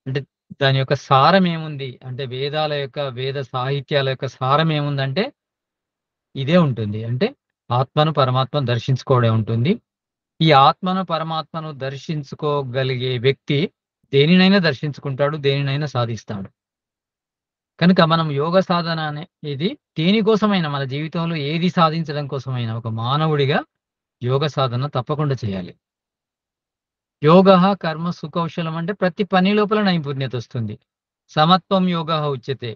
అంటే దాని యొక్క సారం ఏముంది? అంటే వేద సాహిత్యాల యొక్క సారం ఏముందంటే ఇదే ఉంటుంది. అంటే ఆత్మను, పరమాత్మను దర్శించుకోవడం ఉంటుంది. ఈ ఆత్మను, పరమాత్మను దర్శించుకోగలిగే వ్యక్తి దేనినైనా దర్శించుకుంటాడు. దేనినైనా సాధిస్తాడు. కనుక మనం యోగ సాధన అనేది దేనికోసమైనా మన జీవితంలో ఏది సాధించడం కోసమైనా ఒక మానవుడిగా యోగ సాధన తప్పకుండా చేయాలి. యోగః కర్మసు కౌశలం అంటే ప్రతి పని లోపల నైపుణ్యతొస్తుంది. సమత్వం యోగః ఉచ్యతే.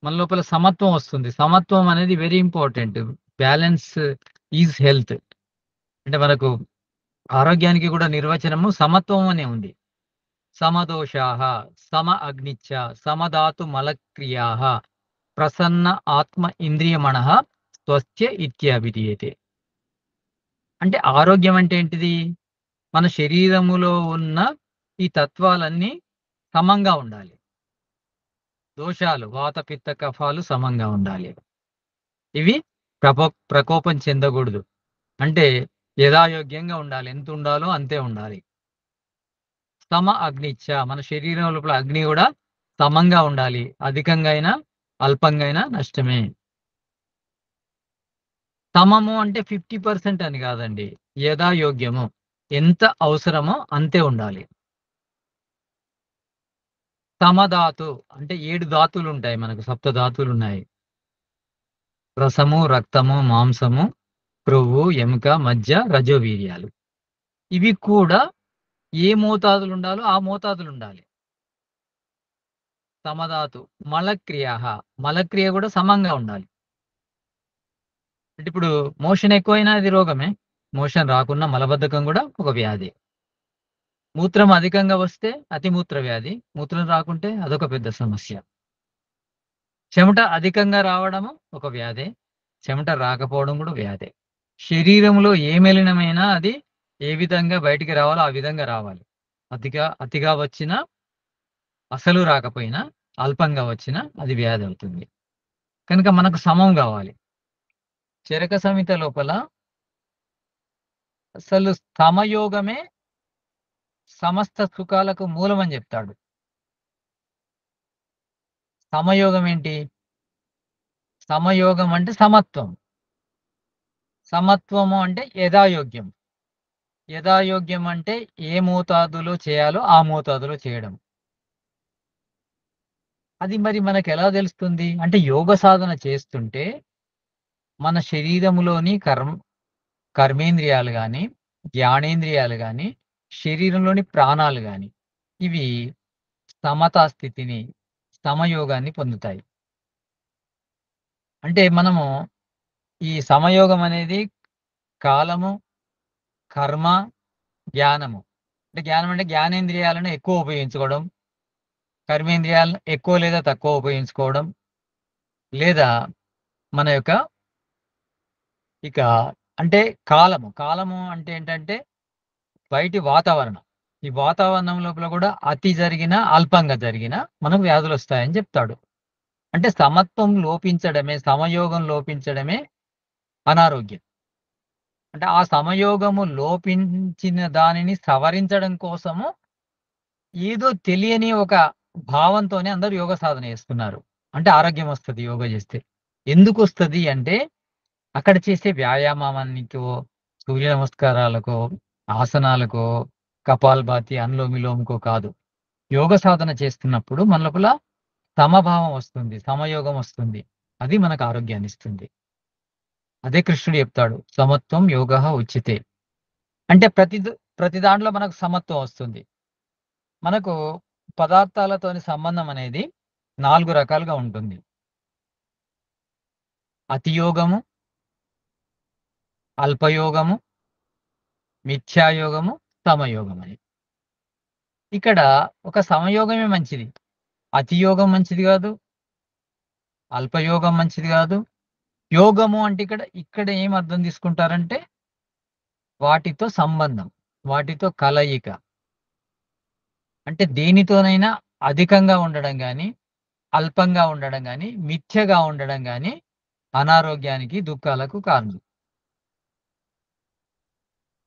మన లోపల సమత్వం వస్తుంది. సమత్వం అనేది very important. Balance is health. అంటే మనకు ఆరోగ్యానికి కూడా నిర్వచనము సమత్వం అనే ఉంది. సమదోషాః, సమ అగ్నిచ్చ, సమధాతు మలక్రియాః, ప్రసన్న ఆత్మ ఇంద్రియమణః స్వస్త్య ఇత్యభిధీయతే. అంటే ఆరోగ్యం అంటే ఏంటిది? మన శరీరములో ఉన్న ఈ తత్వాలన్నీ సమంగా ఉండాలి. దోషాలు వాత, పిత్త, కఫాలు సమంగా ఉండాలి. ఇవి ప్రకోపం చెందకూడదు. అంటే యథాయోగ్యంగా ఉండాలి. ఎంతుండాలో అంతే ఉండాలి. సమ అగ్నిచ్చ మన శరీరం లోపల అగ్ని గూడా సమంగా ఉండాలి. అధికంగా అయినా, అల్పంగా అయినా నష్టమే. సమము అంటే 50% అని గాదండి. యథాయోగ్యము. ఎంత అవసరమో అంతే ఉండాలి. సమధాతు అంటే 7 ధాతులుంటాయి మనకు. సప్త ధాతులున్నాయి. రసము, రక్తము, మాంసము, క్రొవ్వు, ఎముక, మజ్జ, రజోవీర్యాలు. ఇవి కూడా ఏ మోతాదులుండాలో ఆ మోతాదులుండాలి. సమధాతు. మలక్రియాః. మలక్రియ గూడా సమంగా ఉండాలి. అంటే ఇప్పుడు మోషన్ ఎక్కువైనా అది రోగమే. మోషన్ రాకున్నా మలబద్ధకం గూడా ఒక వ్యాధి. మూత్రం అధికంగా వస్తే అతిమూత్ర వ్యాధి. మూత్రం రాకుంటే అదొక పెద్ద సమస్య. చెమట అధికంగా రావడము ఒక వ్యాధే. చెమట రాకపోవడం గూడా వ్యాధే. శరీరంలో ఏ మలినమైనా అది ఏ విధంగా బయటికి రావాలో ఆ విధంగా రావాలి. అతిగా వచ్చినా అసలు రాకపోయినా, అల్పంగా వచ్చినా అది వ్యాధవుతుంది. కనుక మనకు సమం గావాలి. చరక సంహిత లోపల అసలు సమయోగమే సమస్త సుఖాలకు మూలమని జెప్తాడు. సమయోగం ఏంటి? సమయోగం అంటే సమత్వం. సమత్వము అంటే యథాయోగ్యం. యథాయోగ్యం అంటే ఏ మోతాదులో చేయాలో ఆ మోతాదులో చేయడం. అది మరి మనకెలా తెలుస్తుంది? అంటే యోగ సాధన చేస్తుంటే మన శరీరములోని కర్మేంద్రియాలు గాని, జ్ఞానేంద్రియాలు గాని, శరీరంలోని ప్రాణాలు గాని, ఇవి సమతా స్థితిని, సమయోగాన్ని పొందుతాయి. అంటే మనము ఈ సమయోగం అనేది కాలము, కర్మ, జ్ఞానము. అంటే జ్ఞానం అంటే జ్ఞానేంద్రియాలను ఎక్కువ ఉపయోగించుకోవడం, కర్మేంద్రియాలను ఎక్కువ లేదా తక్కువ ఉపయోగించుకోవడం, లేదా మన యొక్క ఇక అంటే కాలము అంటే ఏంటంటే బయటి వాతావరణం. ఈ వాతావరణం లోపల గూడా అతి జరిగినా, అల్పంగా జరిగినా మనకు వ్యాధులొస్తాయని జెప్తాడు. అంటే సమత్వం లోపించడమే, సమయోగం లోపించడమే అనారోగ్యం. అంటే ఆ సమయోగము లోపించిన దానిని సవరించడం కోసము ఏదో తెలియని ఒక భావంతోనే అందరూ యోగ సాధన చేస్తున్నారు. అంటే ఆరోగ్యం వస్తది యోగ జేస్తే. ఎందుకొస్తది అంటే అక్కడ చేసే వ్యాయామానికో, సూర్య నమస్కారాలకో, ఆసనాలకో, కపాలభాతి, అనులోమ విలోమకో కాదు. యోగ సాధన చేస్తున్నప్పుడు మన లోపల సమభావం వస్తుంది. సమయోగం వస్తుంది. అది మనకు ఆరోగ్యాన్నిస్తుంది. అదే కృష్ణుడు చెప్తాడు. సమత్వం యోగః ఉచ్యతే. అంటే ప్రతి దాంట్లో మనకు సమత్వం వస్తుంది. మనకు పదార్థాలతోని సంబంధం అనేది 4 రకాలుగా ఉంటుంది. అతియోగము, అల్పయోగము, మిథ్యాయోగము, సమయోగమని. ఇక్కడ ఒక సమయోగమే మంచిది. అతియోగం మంచిది గాదు. అల్పయోగం మంచిది గాదు. యోగము అంటే ఇక్కడ ఏం అర్థం తీసుకుంటారంటే వాటితో సంబంధం. వాటితో కలయిక. అంటే దేనితోనైనా అధికంగా ఉండడం గాని, అల్పంగా ఉండడం గాని, మిథ్యగా ఉండడం గాని అనారోగ్యానికి, దుఃఖాలకు కారణం.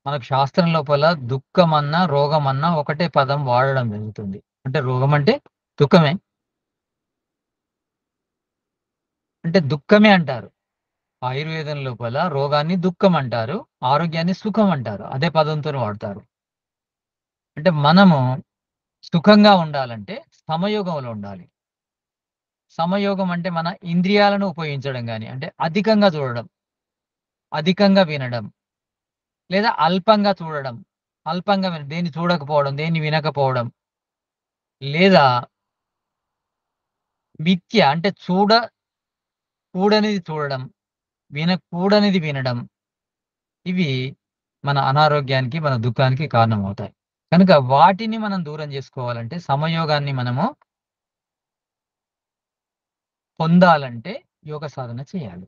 మనకు శాస్త్రం లోపల దుఃఖమన్నా, రోగమన్నా ఒకటే పదం వాడడం జరుగుతుంది. అంటే రోగం అంటే దుఃఖమే. అంటే దుఃఖమే అంటారు. ఆయుర్వేదం లోపల రోగాన్ని దుఃఖం అంటారు. ఆరోగ్యాన్ని సుఖం అంటారు. అదే పదంతోని వాడతారు. అంటే మనము సుఖంగా ఉండాలంటే సమయోగంలో ఉండాలి. సమయోగం అంటే మన ఇంద్రియాలను ఉపయోగించడం గాని, అంటే అధికంగా చూడడం, అధికంగా వినడం, లేదా అల్పంగా చూడడం, అల్పంగా దేన్ని చూడకపోవడం, దేన్ని వినకపోవడం, లేదా మిథ్య అంటే చూడనిది చూడడం, వినకూడనిది వినడం. ఇవి మన అనారోగ్యానికి, మన దుఃఖానికి కారణమవుతాయి. కనుక వాటిని మనం దూరం జేసుకోవాలంటే, సమయోగాన్ని మనము పొందాలంటే యోగ సాధన చేయాలి.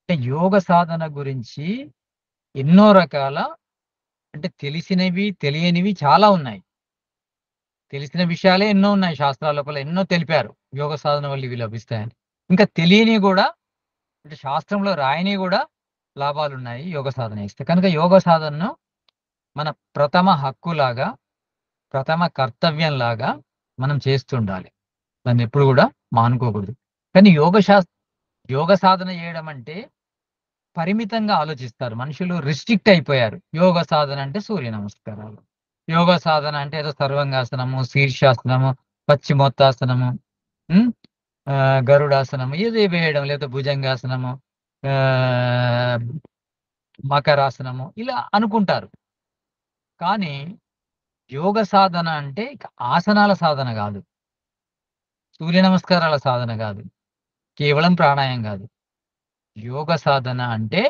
అంటే యోగ సాధన గురించి ఎన్నో రకాల అంటే తెలిసినవి, తెలియనివి చాలా ఉన్నాయి. తెలిసిన విషయాలే ఎన్నో ఉన్నాయి శాస్త్రాల లోపల ఎన్నో తెలిపారు. యోగ సాధన వల్ల ఇవి లభిస్తాయని. ఇంకా తెలియనివి గూడా అంటే శాస్త్రంలో రాయనివి గూడా లాభాలున్నాయి యోగ సాధన చేస్తే. కనుక యోగ సాధనను మన ప్రథమ హక్కులాగా, ప్రథమ కర్తవ్యంలాగా మనం చేస్తుండాలి. దాన్నెప్పుడు గూడా మానుకోకూడదు. కానీ యోగ సాధన చేయడం అంటే పరిమితంగా ఆలోచిస్తారు. మనుషులు రిస్ట్రిక్ట్ అయిపోయారు. యోగ సాధన అంటే సూర్య నమస్కారాలు. యోగ సాధన అంటే ఏదో సర్వాంగాసనము, శీర్షాసనము, పశ్చిమోత్తాసనము, హ్మ్. గరుడాసనము ఇది వేయడం లేదా భుజంగాసనము, ఆహ్, మకరాసనము ఇలా అనుకుంటారు. కానీ యోగ సాధన అంటే ఇక ఆసనాల సాధన గాదు. సూర్య నమస్కారాల సాధన గాదు. కేవలం ప్రాణాయామం గాదు. యోగ సాధన అంటే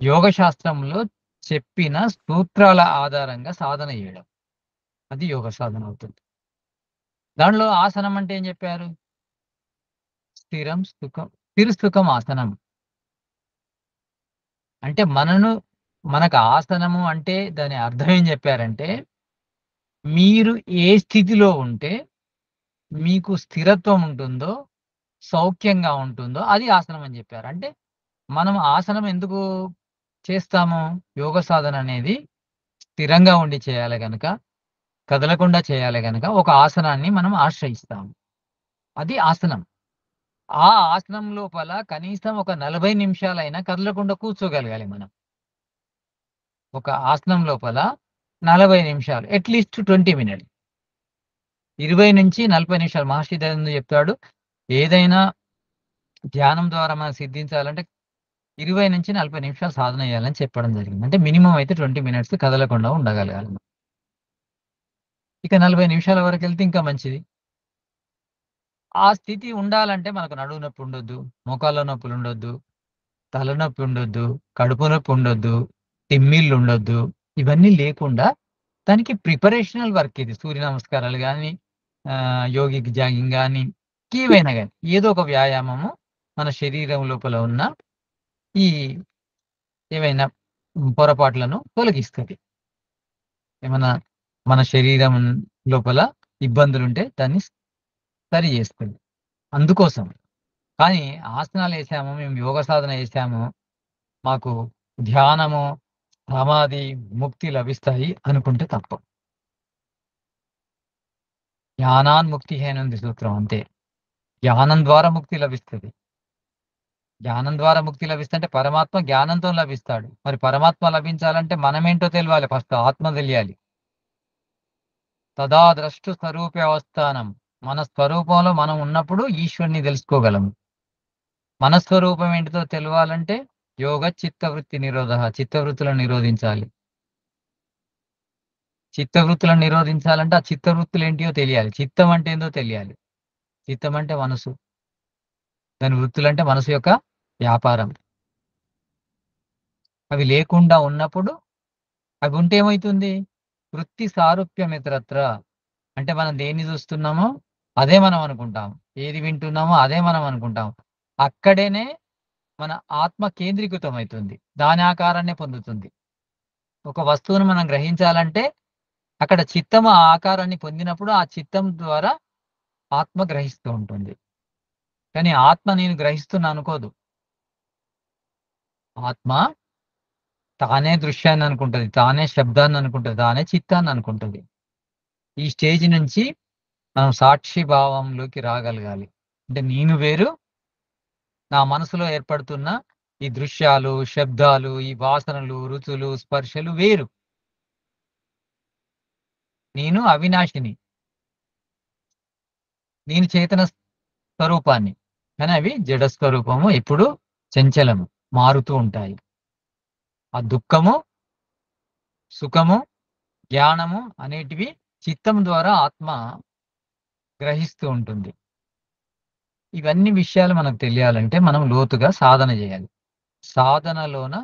యోగ శాస్త్రంలో చెప్పిన సూత్రాల ఆధారంగా సాధన చేయడం. అది యోగ సాధన అవుతుంది. దాంట్లో ఆసనం అంటే ఏం జెప్పారు? స్థిరం, సుఖం సుఖం ఆసనం. అంటే మనకు ఆసనము అంటే దాని అర్థం ఏం జెప్పారంటే, మీరు ఏ స్థితిలో ఉంటే మీకు స్థిరత్వం ఉంటుందో, సౌఖ్యంగా ఉంటుందో అది ఆసనం అని జెప్పారు. అంటే మనం ఆసనం ఎందుకు చేస్తాము? యోగ సాధన అనేది స్థిరంగా ఉండి చేయాలి గనక, కదలకుండా చేయాలి గనక ఒక ఆసనాన్ని మనం ఆశ్రయిస్తాము. అది ఆసనం. ఆ ఆసనం లోపల కనీసం ఒక 40 నిమిషాలైనా కదలకుండా కూర్చోగలగాలి మనం. ఒక ఆసనం లోపల 40 నిమిషాలు. At least 20 minutes. 20-40 నిమిషాలు మహర్షి దయానంద చెప్తాడు. ఏదైనా ధ్యానం ద్వారా మనం సిద్ధించాలంటే 20-40 నిమిషాలు సాధన చేయాలని చెప్పడం జరిగింది. అంటే మినిమమ్ అయితే 20 మినిట్స్ కదలకుండా ఉండగలగాలి. ఇక 40 నిమిషాల వరకెళ్తే ఇంకా మంచిది. ఆ స్థితి ఉండాలంటే మనకు నడుము నొప్పి ఉండొద్దు, మోకాళ్ళ నొప్పులుండొద్దు, తలనొప్పి ఉండొద్దు, కడుపు నొప్పి ఉండొద్దు, తిమ్మిళ్ళుండొద్దు. ఇవన్నీ లేకుండా దానికి ప్రిపరేషనల్ వర్క్ ఇది. సూర్య నమస్కారాలు గాని, యోగిక్ జాగింగ్ గాని, ఏవైనా గాని ఏదో ఒక వ్యాయామము మన శరీరం లోపల ఉన్న ఈ ఏవైనా పొరపాట్లను తొలగిస్తది. ఏమన్నా మన శరీరం లోపల ఇబ్బందులుంటే దాన్ని సరి జేస్తది. అందుకోసం. కానీ ఆసనాలేసాము, మేము యోగ సాధన చేశాము, మాకు ధ్యానము, సమాధి, ముక్తి లభిస్తాయి అనుకుంటే తప్పు. జ్ఞానాన్ముక్తిః అని ఉంది సూత్రం అంతే. జ్ఞానం ద్వారా ముక్తి లభిస్తది. జ్ఞానం ద్వారా ముక్తి లభిస్తుంటే పరమాత్మ జ్ఞానంతో లభిస్తాడు. మరి పరమాత్మ లభించాలంటే మనమేంటో తెలవాలి ఫస్ట్ ఆత్మ తెలియాలి. తదా ద్రష్టు స్వరూపే అవస్థానం. మన స్వరూపంలో మనం ఉన్నప్పుడు ఈశ్వరుని తెలుసుకోగలం. మన స్వరూపం ఏంటిదో తెలవాలంటే యోగ చిత్తవృత్తి నిరోధః. చిత్తవృత్తులను నిరోధించాలి. చిత్తవృత్తులను నిరోధించాలంటే ఆ చిత్తవృత్తులేంటియో తెలియాలి. చిత్తం అంటే ఏందో తెలియాలి. చిత్తం అంటే మనసు. దాని వృత్తులంటే మనసు యొక్క వ్యాపారం. అవి లేకుండా ఉన్నప్పుడు అవి ఉంటే ఏమైతుంది? వృత్తి సారూప్యమితరత్ర. అంటే మనం దేన్ని చూస్తున్నామో అదే మనం అనుకుంటాం. ఏది వింటున్నామో అదే మనం అనుకుంటాం. అక్కడేనే మన ఆత్మ కేంద్రీకృతమైతుంది. దాని ఆకారాన్నే పొందుతుంది. ఒక వస్తువును మనం గ్రహించాలంటే అక్కడ చిత్తము ఆ ఆకారాన్ని పొందినప్పుడు ఆ చిత్తం ద్వారా ఆత్మ గ్రహిస్తూ ఉంటుంది. కానీ ఆత్మ నేను గ్రహిస్తున్నా అనుకోదు. ఆత్మ తానే దృశ్యాన్ని అనుకుంటది. తానే శబ్దాన్ని అనుకుంటది. తానే చిత్తాన్ని అనుకుంటది. ఈ స్టేజ్ నుంచి మనం సాక్షి భావంలోకి రాగలగాలి. అంటే నేను వేరు, నా మనసులో ఏర్పడుతున్న ఈ దృశ్యాలు, శబ్దాలు, ఈ వాసనలు, రుచులు, స్పర్శలు వేరు. నేను అవినాశిని. నేను చేతన స్వరూపాన్ని. కానీ అవి జడ స్వరూపము, ఎప్పుడు చంచలము, మారుతూ ఉంటాయి. ఆ దుఃఖము, సుఖము, జ్ఞానము అనేటివి చిత్తం ద్వారా ఆత్మ గ్రహిస్తూ ఉంటుంది. ఇవన్నీ విషయాలు మనకు తెలియాలంటే మనం లోతుగా సాధన చేయాలి. సాధనలోన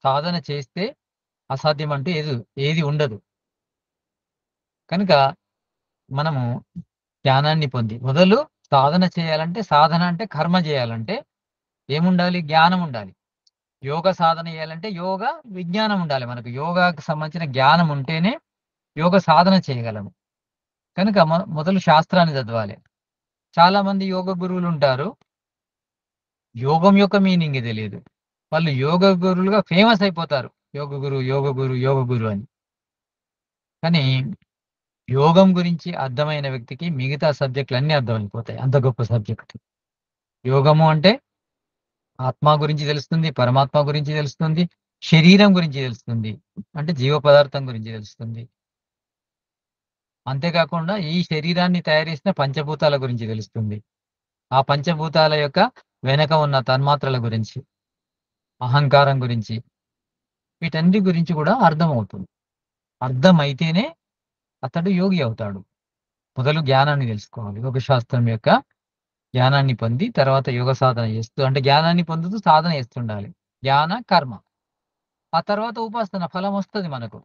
సాధన చేస్తే అసాధ్యం అంటూ ఏది ఉండదు. కనుక మనము జ్ఞానాన్ని పొంది మొదలు సాధన చేయాలంటే, సాధన అంటే కర్మ చేయాలంటే ఏముండాలి? జ్ఞానం ఉండాలి. యోగ సాధన చేయాలంటే యోగ విజ్ఞానం ఉండాలి. మనకు యోగాకు సంబంధించిన జ్ఞానం ఉంటేనే యోగ సాధన చేయగలము. కనుక మొదలు శాస్త్రాన్ని చదవాలి. చాలా మంది యోగ గురువులుంటారు. యోగం యొక్క మీనింగ్ తెలియదు. వాళ్ళు యోగ గురువులుగా ఫేమస్ అయిపోతారు. యోగ గురు, యోగ గురు, యోగ గురు అని. కానీ యోగం గురించి అర్థమైన వ్యక్తికి మిగతా సబ్జెక్టులన్నీ అర్థమైపోతాయి. అంత గొప్ప సబ్జెక్ట్. యోగము అంటే ఆత్మ గురించి తెలుస్తుంది, పరమాత్మ గురించి తెలుస్తుంది, శరీరం గురించి తెలుస్తుంది. అంటే జీవ పదార్థం గురించి తెలుస్తుంది. అంతేకాకుండా ఈ శరీరాన్ని తయారు చేసిన పంచభూతాల గురించి తెలుస్తుంది. ఆ పంచభూతాల యొక్క వెనక ఉన్న తన్మాత్రల గురించి, అహంకారం గురించి, వీటన్నిటి గురించి కూడా అర్థమవుతుంది. అర్థమైతేనే అతడు యోగి అవుతాడు. మొదలు జ్ఞానాన్ని తెలుసుకోవాలి. యోగ శాస్త్రం యొక్క జ్ఞానాన్ని పొంది తర్వాత యోగ సాధన చేస్తూ, అంటే జ్ఞానాన్ని పొందుతూ సాధన చేస్తుండాలి. జ్ఞాన, కర్మ. ఆ తర్వాత ఉపాసన ఫలం వస్తది మనకు.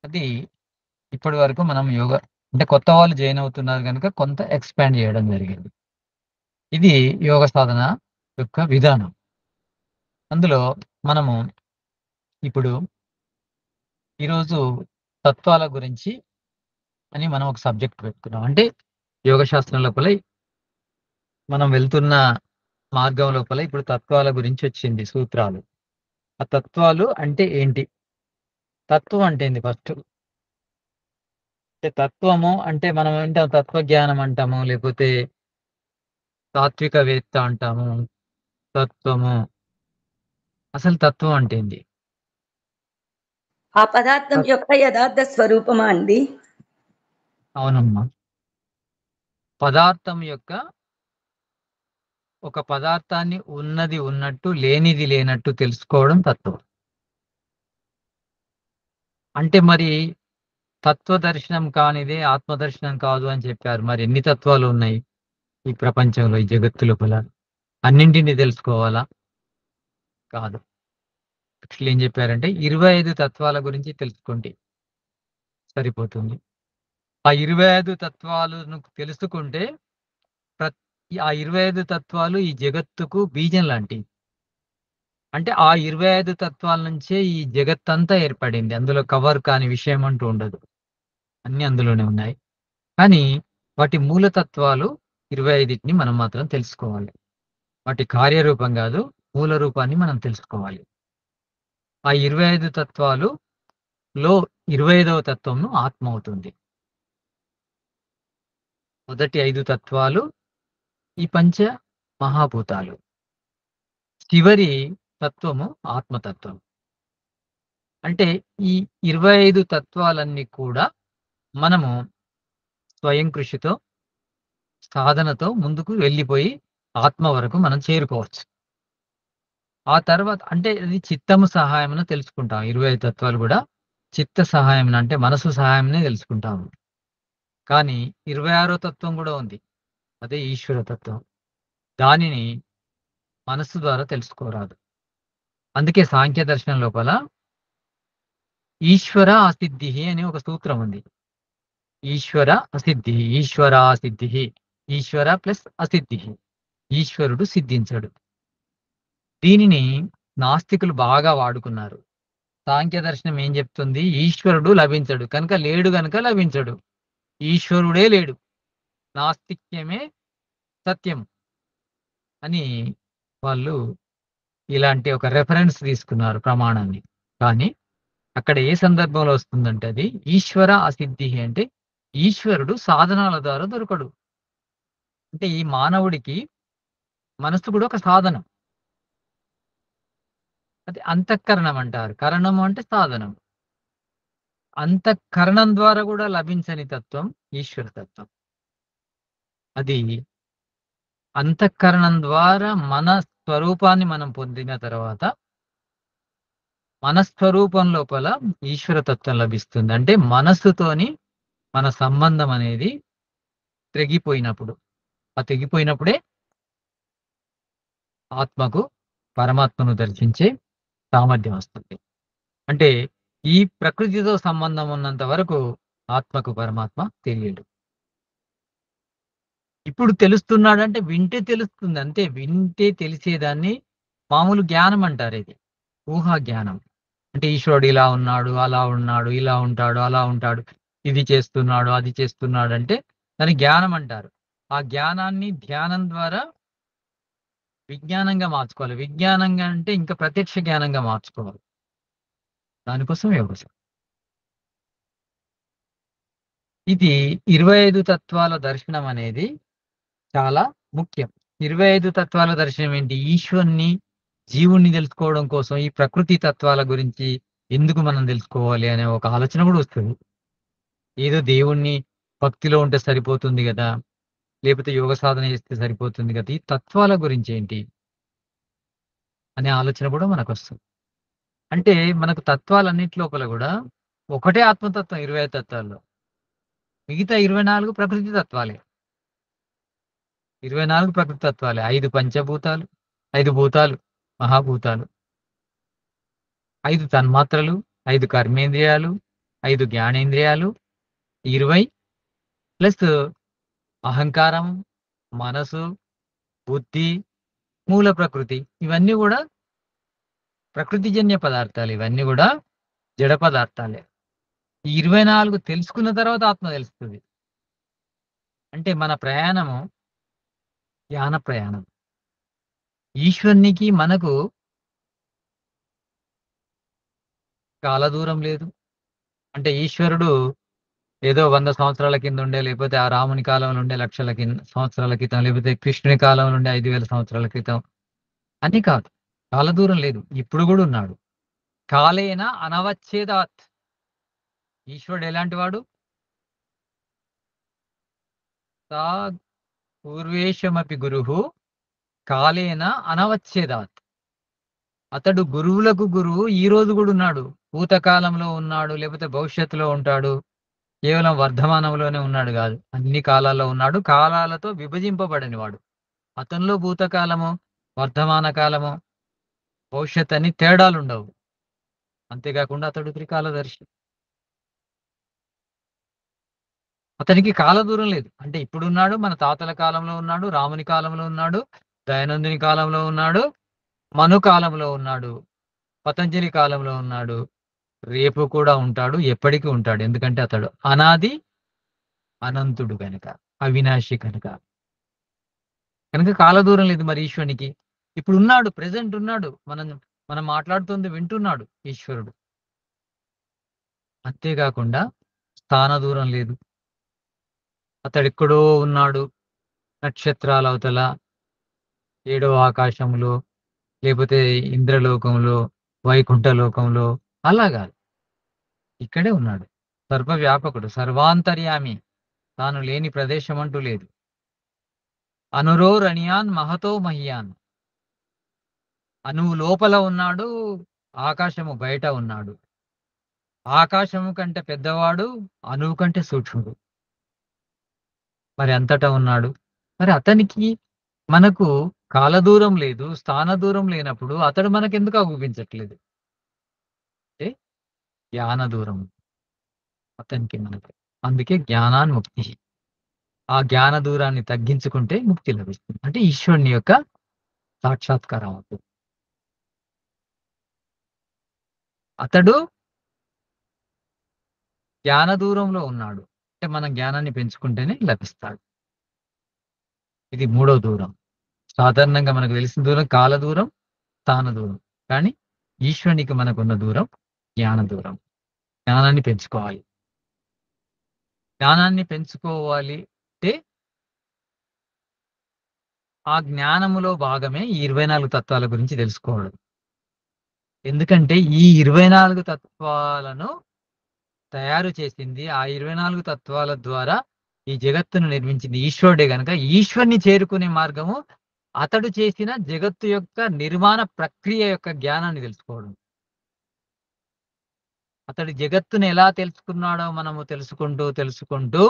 అది ఇప్పటి వరకు మనం అంటే కొత్త వాళ్ళు జాయిన్ అవుతున్నారు గనుక కొంత ఎక్స్‌పాండ్ చేయడం జరిగింది. ఇది యోగ సాధన యొక్క విధానం. అందులో మనము ఇప్పుడు ఈరోజు తత్వాల గురించి అని మనం ఒక సబ్జెక్ట్ పెట్టుకున్నాం. అంటే యోగ శాస్త్రం లోపల మనం వెళ్తున్న మార్గం లోపల ఇప్పుడు తత్వాల గురించి వచ్చింది సూత్రాలు. ఆ తత్వాలు అంటే ఏంటి? తత్వం అంటే ఏంది ఫస్ట్? అంటే తత్వము అంటే మనం ఏంటాం, తత్వజ్ఞానం అంటాము, లేకపోతే తాత్వికవేత్త అంటాము. తత్వము. అసలు తత్వం అంటే ఏంది? ఆ పదార్థం తత్ యొక్క యథార్థ స్వరూపమా అండి? అవునమ్మా. పదార్థం యొక్క ఒక పదార్థాన్ని ఉన్నది ఉన్నట్టు, లేనిది లేనట్టు తెలుసుకోవడం తత్వం. అంటే మరి తత్వదర్శనం కానిదే ఆత్మదర్శనం కాదు అని చెప్పారు. మరి ఎన్ని తత్వాలు ఉన్నాయి ఈ ప్రపంచంలో, ఈ జగత్తు లోపల? అన్నింటిని తెలుసుకోవాలా? కాదు. యాక్చువల్లీ ఏం చెప్పారంటే 25 తత్వాల గురించి తెలుసుకోండి సరిపోతుంది. ఆ 25 తత్వాలను తెలుసుకుంటే ఆ 25 తత్వాలు ఈ జగత్తుకు బీజం లాంటివి. అంటే ఆ 25 తత్వాల నుంచే ఈ జగత్తంతా ఏర్పడింది. అందులో కవర్ కాని విషయం అంటూ ఉండదు. అన్నీ అందులోనే ఉన్నాయి. కానీ వాటి మూలతత్వాలు 25టిని మనం మాత్రం తెలుసుకోవాలి. వాటి కార్యరూపం గాదు, మూల రూపాన్ని మనం తెలుసుకోవాలి. ఆ 25 తత్వాలులో 25వ తత్వంను ఆత్మ అవుతుంది. మొదటి 5 తత్వాలు ఈ పంచ మహాభూతాలు. చివరి తత్వము ఆత్మతత్వం. అంటే ఈ 25 తత్వాలన్నీ కూడా మనము స్వయం కృషితో, సాధనతో ముందుకు వెళ్ళిపోయి ఆత్మ వరకు మనం చేరుకోవచ్చు. ఆ తర్వాత అంటే అది చిత్తము సహాయమున తెలుసుకుంటాం. 25 తత్వాలు గూడా చిత్త సహాయమున, అంటే మనసు సహాయంనే తెలుసుకుంటాము. కానీ 26వ తత్వం గూడా ఉంది. అదే ఈశ్వర తత్వం. దానిని మనస్సు ద్వారా తెలుసుకోరాదు. అందుకే సాంఖ్య దర్శనం లోపల ఈశ్వర అసిద్ధిః అనే ఒక సూత్రం ఉంది. ఈశ్వర అసిద్ధిః, ఈశ్వరాసిద్ధిః. ఈశ్వర ప్లస్ అసిద్ధిః. ఈశ్వరుడు సిద్ధించడు. దీనిని నాస్తికులు బాగా వాడుకున్నారు. సాంఖ్య దర్శనం ఏం చెప్తుంది? ఈశ్వరుడు లభించడు. కనుక లేడు గనుక లభించడు. ఈశ్వరుడే లేడు. నాస్తిక్యమే సత్యం అని వాళ్ళు ఇలాంటి ఒక రిఫరెన్స్ తీసుకున్నారు ప్రమాణాన్ని. కానీ అక్కడ ఏ సందర్భంలో వస్తుందంటే అది ఈశ్వర అసిద్ధి అంటే ఈశ్వరుడు సాధనాల ద్వారా దొరకడు. అంటే ఈ మానవుడికి మనస్సు కూడా ఒక సాధనం. అది అంతఃకరణం అంటారు. కరణం అంటే సాధనం. అంతఃకరణం ద్వారా కూడా లభించని తత్వం ఈశ్వర తత్వం. అది అంతఃకరణం ద్వారా మన స్వరూపాన్ని మనం పొందిన తర్వాత మన స్వరూపం లోపల ఈశ్వర తత్వం లభిస్తుంది. అంటే మనస్సుతోని మన సంబంధం అనేది తెగిపోయినప్పుడు. ఆ తెగిపోయినప్పుడే ఆత్మకు పరమాత్మను దర్శించే సామర్థ్యం వస్తుంది. అంటే ఈ ప్రకృతితో సంబంధం ఉన్నంత వరకు ఆత్మకు పరమాత్మ తెలియడు. ఇప్పుడు తెలుస్తున్నాడంటే వింటే తెలుస్తుంది అంతే. వింటే తెలిసేదాన్ని మామూలు జ్ఞానం అంటారు ఇది. ఊహా జ్ఞానం. అంటే ఈశ్వరుడు ఇలా ఉన్నాడు, అలా ఉన్నాడు, ఇలా ఉంటాడు, అలా ఉంటాడు, ఇది చేస్తున్నాడు, అది చేస్తున్నాడు అంటే దాన్ని జ్ఞానం అంటారు. ఆ జ్ఞానాన్ని ధ్యానం ద్వారా విజ్ఞానంగా మార్చుకోవాలి. విజ్ఞానంగా అంటే ఇంకా ప్రత్యక్ష జ్ఞానంగా మార్చుకోవాలి. దానికోసం యోగ. ఇది 25 తత్వాల దర్శనం అనేది చాలా ముఖ్యం. 25 తత్వాల దర్శనం ఏంటి? ఈశ్వరుని, జీవుణ్ణి తెలుసుకోవడం కోసం ఈ ప్రకృతి తత్వాల గురించి ఎందుకు మనం తెలుసుకోవాలి అనే ఒక ఆలోచన కూడా వస్తది. ఏదో దేవుణ్ణి భక్తిలో ఉంటే సరిపోతుంది గదా! లేకపోతే యోగ సాధన చేస్తే సరిపోతుంది గదా! ఈ తత్వాల గురించి ఏంటి? అనే ఆలోచన కూడా మనకొస్తుంది. అంటే మనకు తత్వాలన్నిటి లోపల గూడా ఒకటే ఆత్మతత్వం 25 తత్వాల్లో. మిగతా 24 ప్రకృతి తత్వాలే. 24 ప్రకృతి తత్వాలే. 5 పంచభూతాలు, 5 భూతాలు, మహాభూతాలు, 5 తన్మాత్రలు, 5 కర్మేంద్రియాలు, 5 జ్ఞానేంద్రియాలు, 20 ప్లస్ అహంకారం, మనసు, బుద్ధి, మూల ప్రకృతి. ఇవన్నీ గూడా ప్రకృతిజన్య పదార్థాలు. ఇవన్నీ గూడా జడ పదార్థాలే. ఈ 24 తెలుసుకున్న తర్వాత ఆత్మ తెలుస్తది. అంటే మన ప్రయాణము ధ్యాన ప్రయాణం. ఈశ్వరునికి మనకు చాలా దూరం లేదు. అంటే ఈశ్వరుడు ఏదో 100 సంవత్సరాల కిందుండే, లేకపోతే ఆ రాముని కాలంలో ఉండే లక్షల సంవత్సరాల క్రితం, లేకపోతే కృష్ణుని కాలంలో ఉండే 5000 సంవత్సరాల క్రితం అని కాదు. చాలా దూరం లేదు. ఇప్పుడు గూడా ఉన్నాడు. కాలేన అనవచ్ఛేదాత్. ఈశ్వరుడు ఎలాంటి వాడు? సా పూర్వేషమపి గురుః కాలేన అనవచ్ఛేదాత్. అతడు గురువులకు గురువు ఈ రోజు గూడా ఉన్నాడు. భూతకాలంలో ఉన్నాడు, లేకపోతే భవిష్యత్తులో ఉంటాడు. కేవలం వర్ధమానంలోనే ఉన్నాడు గాదు. అన్ని కాలాల్లో ఉన్నాడు. కాలాలతో విభజింపబడని వాడు. అతనిలో భూతకాలము, వర్ధమాన కాలము, భవిష్యత్ అని తేడాలుండవు. అంతేగాకుండా అతడు త్రికాలదర్శి. అతనికి కాల దూరం లేదు. అంటే ఇప్పుడున్నాడు, మన తాతల కాలంలో ఉన్నాడు, రాముని కాలంలో ఉన్నాడు, దయానందుని కాలంలో ఉన్నాడు, మను కాలంలో ఉన్నాడు, పతంజలి కాలంలో ఉన్నాడు. రేపు కూడా ఉంటాడు, ఎప్పటికీ ఉంటాడు. ఎందుకంటే అతడు అనాది అనంతుడు గనక, అవినాశి కనుక. కనుక కాల దూరం లేదు మరి ఈశ్వరునికి. ఇప్పుడున్నాడు, ప్రెజెంట్ ఉన్నాడు. మనం మాట్లాడుతుంది వింటున్నాడు ఈశ్వరుడు. అంతేగాకుండా స్థాన దూరం లేదు. అతడెక్కడో ఉన్నాడు. నక్షత్రాల అవతల, ఏడో ఆకాశంలో, లేకపోతే ఇంద్రలోకంలో, వైకుంఠ లోకంలో అలా గాదు. ఇక్కడే ఉన్నాడు. సర్వవ్యాపకుడు, సర్వాంతర్యామి. తాను లేని ప్రదేశం అంటూ లేదు. అనురోరణియాన్ మహతో మహియాన్. అణువు లోపల ఉన్నాడు, ఆకాశము బయట ఉన్నాడు. ఆకాశము కంటే పెద్దవాడు, అణువు కంటే సూక్ష్ముడు. మరి అంతటా ఉన్నాడు. మరి అతనికి మనకు కాల దూరం లేదు, స్థాన దూరం లేనప్పుడు అతడు మనకెందుకు అగుపించట్లేదు? అంటే జ్ఞాన దూరం అతనికి మనకు. అందుకే జ్ఞానాన్ముక్తి. ఆ జ్ఞాన దూరాన్ని తగ్గించుకుంటే ముక్తి లభిస్తుంది. అంటే ఈశ్వరుని యొక్క సాక్షాత్కారం అవుతుంది. అతడు జ్ఞాన దూరంలో ఉన్నాడు. అంటే మనం జ్ఞానాన్ని పెంచుకుంటేనే లభిస్తాడు. ఇది మూడో దూరం. సాధారణంగా మనకు తెలిసిన దూరం కాల దూరం, స్థాన దూరం. కానీ ఈశ్వరునికి మనకున్న దూరం జ్ఞాన దూరం. జ్ఞానాన్ని పెంచుకోవాలి. జ్ఞానాన్ని పెంచుకోవాలి అంటే ఆ జ్ఞానములో భాగమే ఈ 24 తత్వాల గురించి తెలుసుకోవడం. ఎందుకంటే ఈ 24 తత్వాలను తయారు చేసింది, ఆ 24 తత్వాల ద్వారా ఈ జగత్తును నిర్మించింది ఈశ్వరుడే గనక, ఈశ్వరుని చేరుకునే మార్గము అతడు చేసిన జగత్తు యొక్క నిర్మాణ ప్రక్రియ యొక్క జ్ఞానాన్ని తెలుసుకోవడం. అతడు జగత్తుని ఎలా తెలుసుకున్నాడో మనము తెలుసుకుంటూ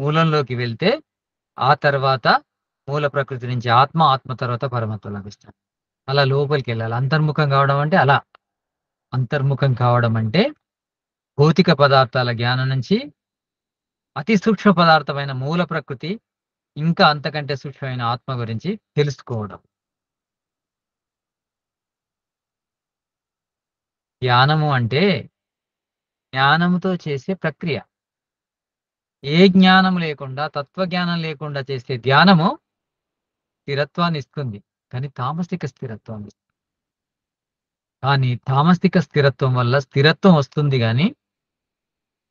మూలంలోకి వెళ్తే, ఆ తర్వాత మూల ప్రకృతి నుంచి ఆత్మ, ఆత్మ తర్వాత పరమాత్మ లభిస్తాడు. అలా లోపలికెళ్ళాలి. అంతర్ముఖం కావడం అంటే అలా. అంతర్ముఖం కావడం అంటే భౌతిక పదార్థాల జ్ఞానం నుంచి అతి సూక్ష్మ పదార్థమైన మూల ప్రకృతి, ఇంకా అంతకంటే సూక్ష్మమైన ఆత్మ గురించి తెలుసుకోవడం. ధ్యానము అంటే జ్ఞానముతో చేసే ప్రక్రియ. ఏ జ్ఞానం లేకుండా, తత్వజ్ఞానం లేకుండా చేసే ధ్యానము స్థిరత్వాన్ని ఇస్తుంది. కానీ తామసిక స్థిరత్వాన్ని ఇస్తుంది. కానీ తామసిక స్థిరత్వం వల్ల స్థిరత్వం వస్తుంది గానీ,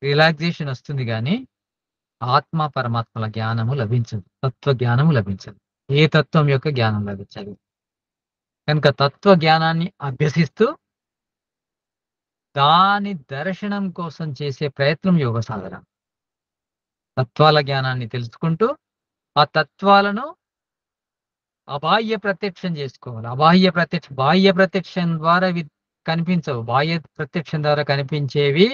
రిలాక్సేషన్ వస్తుంది గానీ, ఆత్మ పరమాత్మల జ్ఞానము లభించదు. తత్వ జ్ఞానము లభించదు. ఏ తత్వం యొక్క జ్ఞానం లభించదు. కనుక తత్వ జ్ఞానాన్ని అభ్యసిస్తూ, దాని దర్శనం కోసం చేసే ప్రయత్నం యోగ సాధన. తత్వాల జ్ఞానాన్ని తెలుసుకుంటూ, ఆ తత్వాలను అబాహ్య ప్రత్యక్షం చేసుకోవాలి. బాహ్య ప్రత్యక్షం ద్వారా ఇవి కనిపించవు. బాహ్య ప్రత్యక్షం ద్వారా కనిపించేవి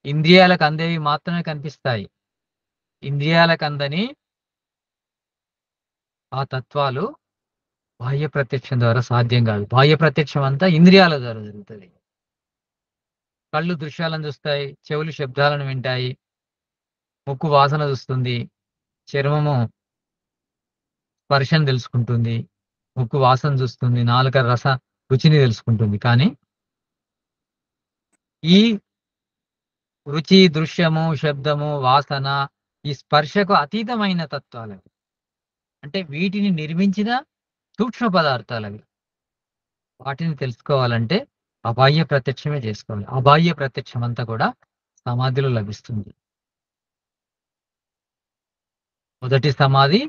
ఇంద్రియాలకు అందేవి మాత్రమే కనిపిస్తాయి. ఇంద్రియాలకు అందని ఆ తత్వాలు బాహ్య ప్రత్యక్షం ద్వారా సాధ్యం కాదు. బాహ్య ప్రత్యక్షం అంతా ఇంద్రియాల ద్వారా జరుగుతది. కళ్ళు దృశ్యాలను చూస్తాయి, చెవులు శబ్దాలను వింటాయి, ముక్కు వాసన చూస్తుంది, చర్మము స్పర్శను తెలుసుకుంటుంది, ముక్కు వాసన చూస్తుంది, నాలుక రుచిని తెలుసుకుంటుంది. కానీ ఈ రుచి, దృశ్యము, శబ్దము, వాసన, ఈ స్పర్శకు అతీతమైన తత్వాలవి. అంటే వీటిని నిర్మించిన సూక్ష్మ పదార్థాలవి. వాటిని తెలుసుకోవాలంటే అబాహ్య ప్రత్యక్షమే చేసుకోవాలి. అబాహ్య ప్రత్యక్షం అంతా కూడా సమాధిలో లభిస్తుంది. మొదటి సమాధి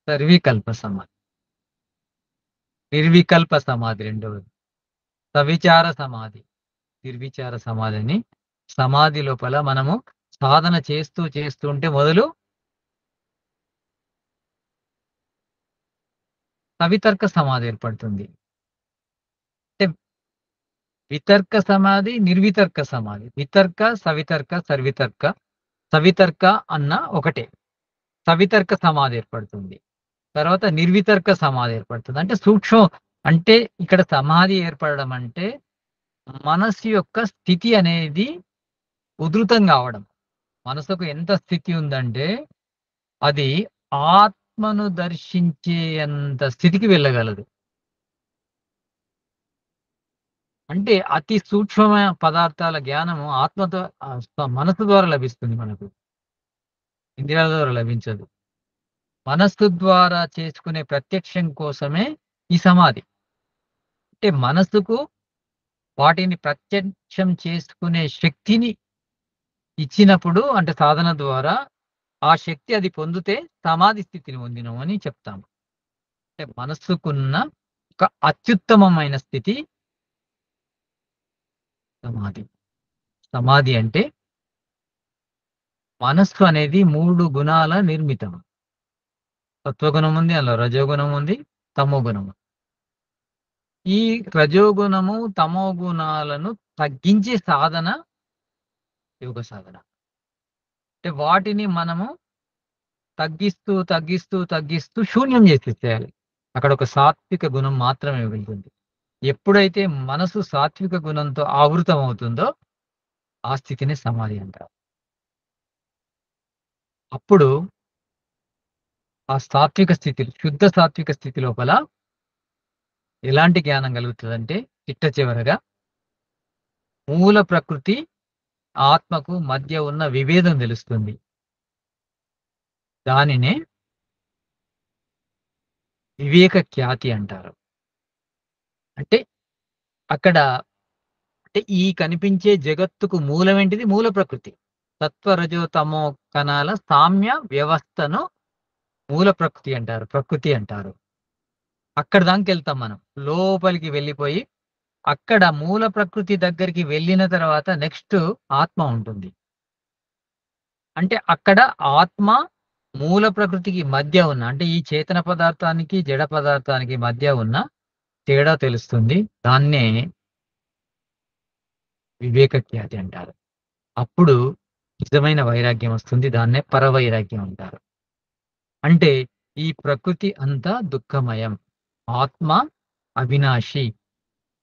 సర్వీకల్ప సమాధి. నిర్వికల్ప సమాధి రెండవది. సవిచార సమాధి. నిర్విచార సమాధి అని సమాధి లోపల మనము సాధన చేస్తూ ఉంటే మొదలు సవితర్క సమాధి ఏర్పడుతుంది. అంటే వితర్క సమాధి, నిర్వితర్క సమాధి. వితర్క, సవితర్క, సర్వితర్క. సవితర్క అన్న ఒకటే. సవితర్క సమాధి ఏర్పడుతుంది. తర్వాత నిర్వితర్క సమాధి ఏర్పడుతుంది. అంటే సూక్ష్మం. అంటే ఇక్కడ సమాధి ఏర్పడడం అంటే మనస్సు యొక్క స్థితి అనేది ఉధృతం కావడం. మనసుకు ఎంత స్థితి ఉందంటే అది ఆత్మను దర్శించేంత స్థితికి వెళ్ళగలదు. అంటే అతి సూక్ష్మమైన పదార్థాల జ్ఞానము ఆత్మతో మనసు ద్వారా లభిస్తుంది మనకు. ఇంద్రియాల ద్వారా లభించదు. మనస్సు ద్వారా చేసుకునే ప్రత్యక్షం కోసమే ఈ సమాధి. అంటే మనస్సుకు వాటిని ప్రత్యక్షం చేసుకునే శక్తిని ఇచ్చినప్పుడు, అంటే సాధన ద్వారా ఆ శక్తి అది పొందితే సమాధి స్థితిని పొందినాం అని చెప్తాము. అంటే మనస్సుకున్న ఒక అత్యుత్తమమైన స్థితి సమాధి. సమాధి అంటే మనస్సు అనేది 3 గుణాల నిర్మితం. సత్వగుణం ఉంది, అందులో రజోగుణం ఉంది, తమో గుణం. ఈ రజోగుణము, తమో గుణాలను తగ్గించే సాధన యోగ సాధన. అంటే వాటిని మనము తగ్గిస్తూ శూన్యం చేసేసేయాలి. అక్కడ ఒక సాత్విక గుణం మాత్రమే మిగులుతుంది. ఎప్పుడైతే మనసు సాత్విక గుణంతో ఆవృతం అవుతుందో ఆ స్థితిని సమాధి అంటారు. అప్పుడు ఆ సాత్విక స్థితి, శుద్ధ సాత్విక స్థితి లోపల ఎలాంటి జ్ఞానం కలుగుతుందంటే చిట్ట చివరగా మూల ప్రకృతి ఆత్మకు మధ్య ఉన్న విభేదం తెలుస్తుంది. దానినే వివేక ఖ్యాతి అంటారు. అంటే అక్కడ అంటే ఈ కనిపించే జగత్తుకు మూలమేంటిది? మూల ప్రకృతి. సత్వ, రజో, తమో కణాల సామ్య వ్యవస్థను మూల ప్రకృతి అంటారు. ప్రకృతి అంటారు. అక్కడి దాంకెళ్తాం మనం. లోపలికి వెళ్ళిపోయి, అక్కడ మూల ప్రకృతి దగ్గరికి వెళ్ళిన తర్వాత నెక్స్ట్ ఆత్మ ఉంటుంది. అంటే అక్కడ ఆత్మ మూల ప్రకృతికి మధ్య ఉన్న అంటే ఈ చేతన పదార్థానికి, జడ పదార్థానికి మధ్య ఉన్న తేడా తెలుస్తుంది. దాన్నే వివేక ఖ్యాతి అంటారు. అప్పుడు నిజమైన వైరాగ్యం వస్తుంది. దాన్నే పరవైరాగ్యం అంటారు. అంటే ఈ ప్రకృతి అంతా దుఃఖమయం. ఆత్మ అవినాశి.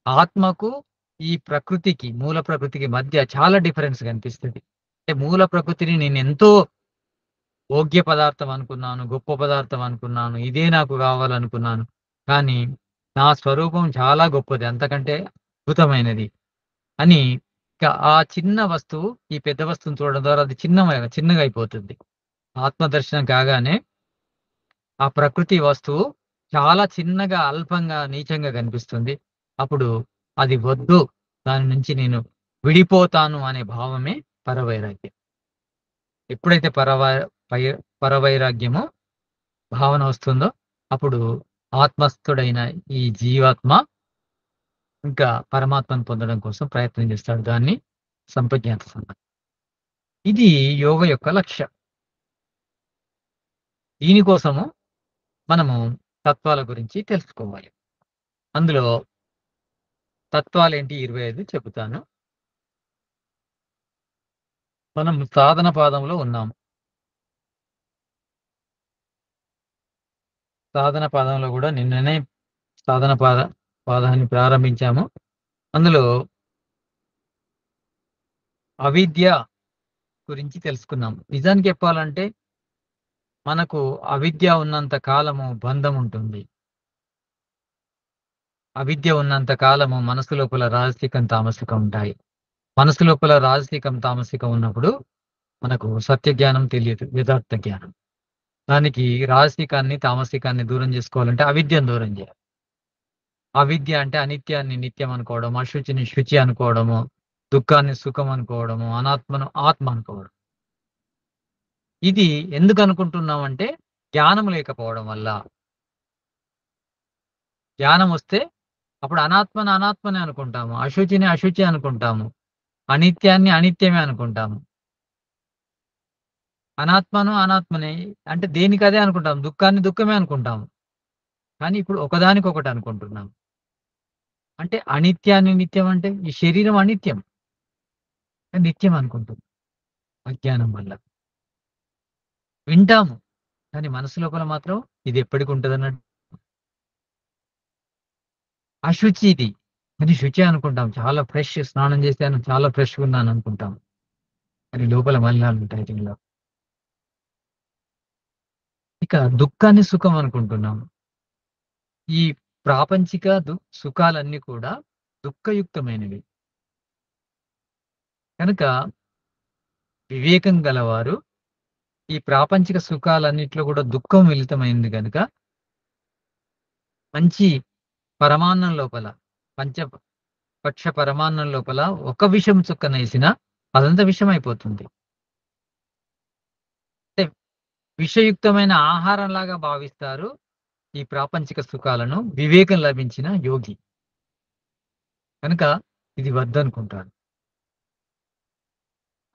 ఆత్మకు ఈ ప్రకృతికి, మూల ప్రకృతికి మధ్య చాలా డిఫరెన్స్ కనిపిస్తది. అంటే మూల ప్రకృతిని నేనెంతో భోగ్య పదార్థం అనుకున్నాను, గొప్ప పదార్థం అనుకున్నాను, ఇదే నాకు కావాలనుకున్నాను. కానీ నా స్వరూపం చాలా గొప్పది. అంతకంటే అద్భుతమైనది అని ఇక ఆ చిన్న వస్తువు ఈ పెద్ద వస్తువుని చూడడం ద్వారా అది చిన్నగా అయిపోతుంది. ఆత్మదర్శనం కాగానే ఆ ప్రకృతి వస్తువు చాలా చిన్నగా, అల్పంగా, నీచంగా కనిపిస్తుంది. అప్పుడు అది వద్దు. దాని నుంచి నేను విడిపోతాను అనే భావమే పరవైరాగ్యం. ఎప్పుడైతే పై పరవైరాగ్యమో భావన వస్తుందో అప్పుడు ఆత్మస్థుడైన ఈ జీవాత్మ ఇంకా పరమాత్మను పొందడం కోసం ప్రయత్నం చేస్తాడు. దాన్ని సంపజ్ఞాత సమాధి. ఇది యోగ యొక్క లక్ష్యం. దీనికోసము మనము తత్వాల గురించి తెలుసుకోవాలి. అందులో తత్వాలేంటి 25 చెబుతాను. మనం సాధన పాదంలో ఉన్నాము. సాధన పాదంలో గూడా నిన్ననే సాధన పాదాన్ని ప్రారంభించాము. అందులో అవిద్య గురించి తెలుసుకున్నాం. నిజానికి చెప్పాలంటే మనకు అవిద్య ఉన్నంత కాలము బంధం ఉంటుంది. అవిద్య ఉన్నంత కాలము మనసు లోపల రాజసికం, తామసికం ఉంటాయి. మనసు లోపల రాజసికం, తామసికం ఉన్నప్పుడు మనకు సత్య జ్ఞానం తెలియదు. యథార్థ జ్ఞానం. దానికి రాజసికాన్ని, తామసికాన్ని దూరం చేసుకోవాలంటే అవిద్యను దూరం చేయాలి. అవిద్య అంటే అనిత్యాన్ని నిత్యం అనుకోవడం, అశుచిని శుచి అనుకోవడము, దుఃఖాన్ని సుఖం అనుకోవడము, అనాత్మను ఆత్మ అనుకోవడం. ఇది ఎందుకు అనుకుంటున్నామంటే జ్ఞానం లేకపోవడం వల్ల. జ్ఞానం వస్తే అప్పుడు అనాత్మను అనాత్మనే అనుకుంటాము. అశుచిని అశుచి అనుకుంటాము. అనిత్యాన్ని అనిత్యమే అనుకుంటాము. అనాత్మను అనాత్మనే అంటే దేనికదే అనుకుంటాం. దుఃఖాన్ని దుఃఖమే అనుకుంటాము. కానీ ఇప్పుడు ఒకదానికొకటి అనుకుంటున్నాం. అంటే అనిత్యాన్ని నిత్యం అంటే ఈ శరీరం అనిత్యం. నిత్యం అనుకుంటున్నాం అజ్ఞానం వల్ల. వింటాము. కానీ మనసు లోపల మాత్రం ఇది ఎప్పటికుంటదన్నట్టు అశుచి ఇది. కానీ శుచి అనుకుంటాం. చాలా ఫ్రెష్ స్నానం చేశాను. చాలా ఫ్రెష్‌గున్నాను అనుకుంటాం. కానీ లోపల మలినాలుంటాయి దీనిలో. ఇక దుఃఖాన్ని సుఖం అనుకుంటున్నాం. ఈ ప్రాపంచిక సుఖాలన్నీ కూడా దుఃఖయుక్తమైనవి. కనుక వివేకం గలవారు ఈ ప్రాపంచిక సుఖాలన్నిట్లో కూడా దుఃఖం మిళితమైంది గనుక మంచి పరమాన్నం లోపల పంచ పక్ష పరమాన్నం లోపల ఒక విషం చుక్కనేసినా అదంతా విషమైపోతుంది. అంటే విషయుక్తమైన ఆహారంలాగా భావిస్తారు ఈ ప్రాపంచిక సుఖాలను వివేకం లభించిన యోగి. కనుక ఇది వద్దనుకుంటాడు.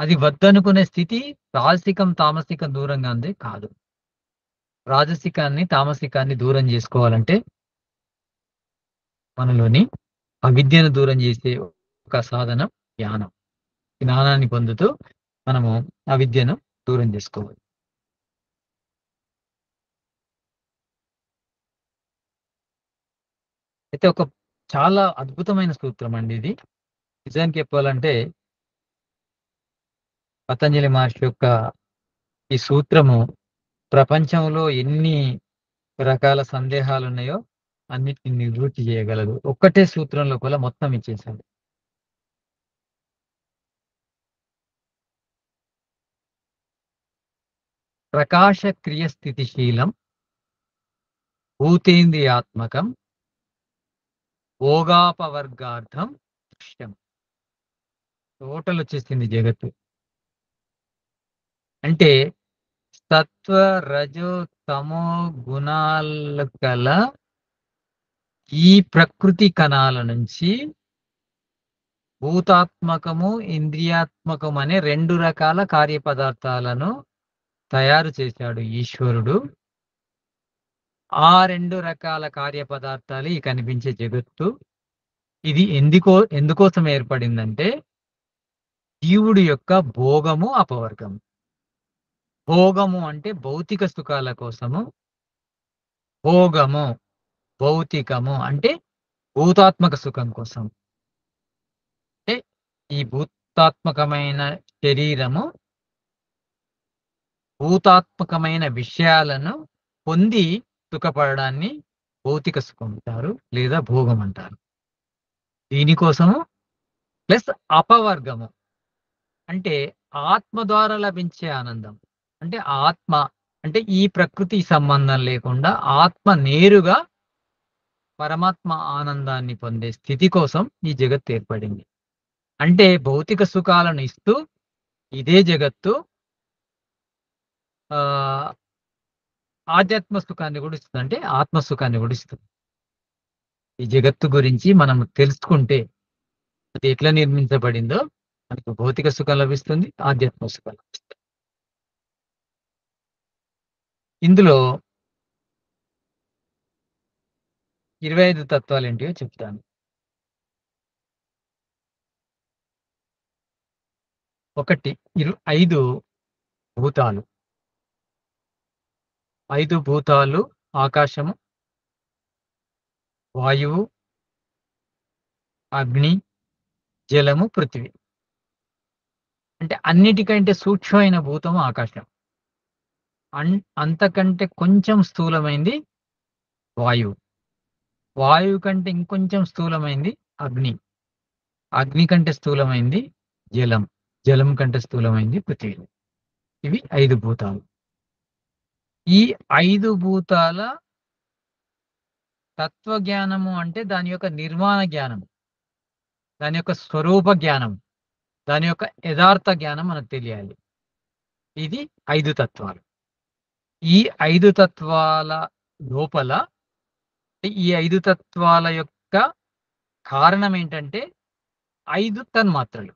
అది వద్దనుకునే స్థితి రాజసికం, తామసికం దూరంగా అందే కాదు. రాజసికాన్ని, తామసికాన్ని దూరం జేసుకోవాలంటే మనలోని అవిద్యను దూరం జేసే ఒక సాధనం జ్ఞానం. జ్ఞానాన్ని పొందుతూ మనము అవిద్యను దూరం జేసుకోవాలి. అయితే ఒక చాలా అద్భుతమైన సూత్రం అండి ఇది. నిజానికి చెప్పాలంటే పతంజలి మహర్షి యొక్క ఈ సూత్రము ప్రపంచంలో ఎన్ని రకాల సందేహాలున్నాయో అన్నిటిని నివృత్తి చేయగలదు. ఒక్కటే సూత్రం లోపల మొత్తం ఇచ్చేసాడు. ప్రకాశ క్రియ స్థితిశీలం భూతేంద్రియాత్మకం భోగాపవర్గార్థం దృశ్యం. టోటల్ వచ్చేసింది జగత్తు. అంటే సత్వ రజో తమో గుణాలు గల ఈ ప్రకృతి కణాల నుంచి భూతాత్మకము, ఇంద్రియాత్మకం అనే 2 రకాల కార్యపదార్థాలను తయారు చేశాడు ఈశ్వరుడు. ఆ 2 రకాల కార్యపదార్థాలు ఈ కనిపించే జగత్తు. ఇది ఎందుకోసం ఏర్పడిందంటే జీవుడి యొక్క భోగము, అపవర్గము. భోగము అంటే భౌతిక సుఖాల కోసము. భోగము భౌతికము అంటే భూతాత్మక సుఖం కోసం. అంటే ఈ భూతాత్మకమైన శరీరము భూతాత్మకమైన విషయాలను పొంది సుఖపడడాన్ని భౌతిక సుఖం అంటారు లేదా భోగం అంటారు. దీనికోసము ప్లస్ అపవర్గము అంటే ఆత్మ ద్వారా లభించే ఆనందం. అంటే ఆత్మ అంటే ఈ ప్రకృతి సంబంధం లేకుండా ఆత్మ నేరుగా పరమాత్మ ఆనందాన్ని పొందే స్థితి కోసం ఈ జగత్తు ఏర్పడింది. అంటే భౌతిక సుఖాలను ఇస్తూ ఇదే జగత్తు ఆధ్యాత్మ సుఖాన్ని కూడా ఇస్తుంది. అంటే ఆత్మ సుఖాన్ని కూడా ఇస్తుంది. ఈ జగత్తు గురించి మనం తెలుసుకుంటే అది ఎట్లా నిర్మించబడిందో మనకు భౌతిక సుఖం లభిస్తుంది, ఆధ్యాత్మ సుఖం లభిస్తుంది. ఇందులో 25 తత్వాలు ఏంటివో చెప్తాను. ఒకటి 5 భూతాలు. 5 భూతాలు ఆకాశము, వాయువు, అగ్ని, జలము, పృథివీ. అంటే అన్నిటికంటే సూక్ష్మమైన భూతము ఆకాశం. అంతకంటే కొంచెం స్థూలమైంది వాయువు. వాయువు కంటే ఇంకొంచెం స్థూలమైంది అగ్ని. అగ్ని కంటే స్థూలమైంది జలం. జలం కంటే స్థూలమైంది పృథివీ. ఇవి 5 భూతాలు. ఈ 5 భూతాల తత్వజ్ఞానము అంటే దాని యొక్క నిర్మాణ జ్ఞానం, దాని యొక్క స్వరూప జ్ఞానం, దాని యొక్క యథార్థ జ్ఞానం మనకు తెలియాలి. ఇది 5 తత్వాలు. ఈ 5 తత్వాల లోపల ఈ 5 తత్వాల యొక్క కారణం ఏంటంటే 5 తన్మాత్రలు.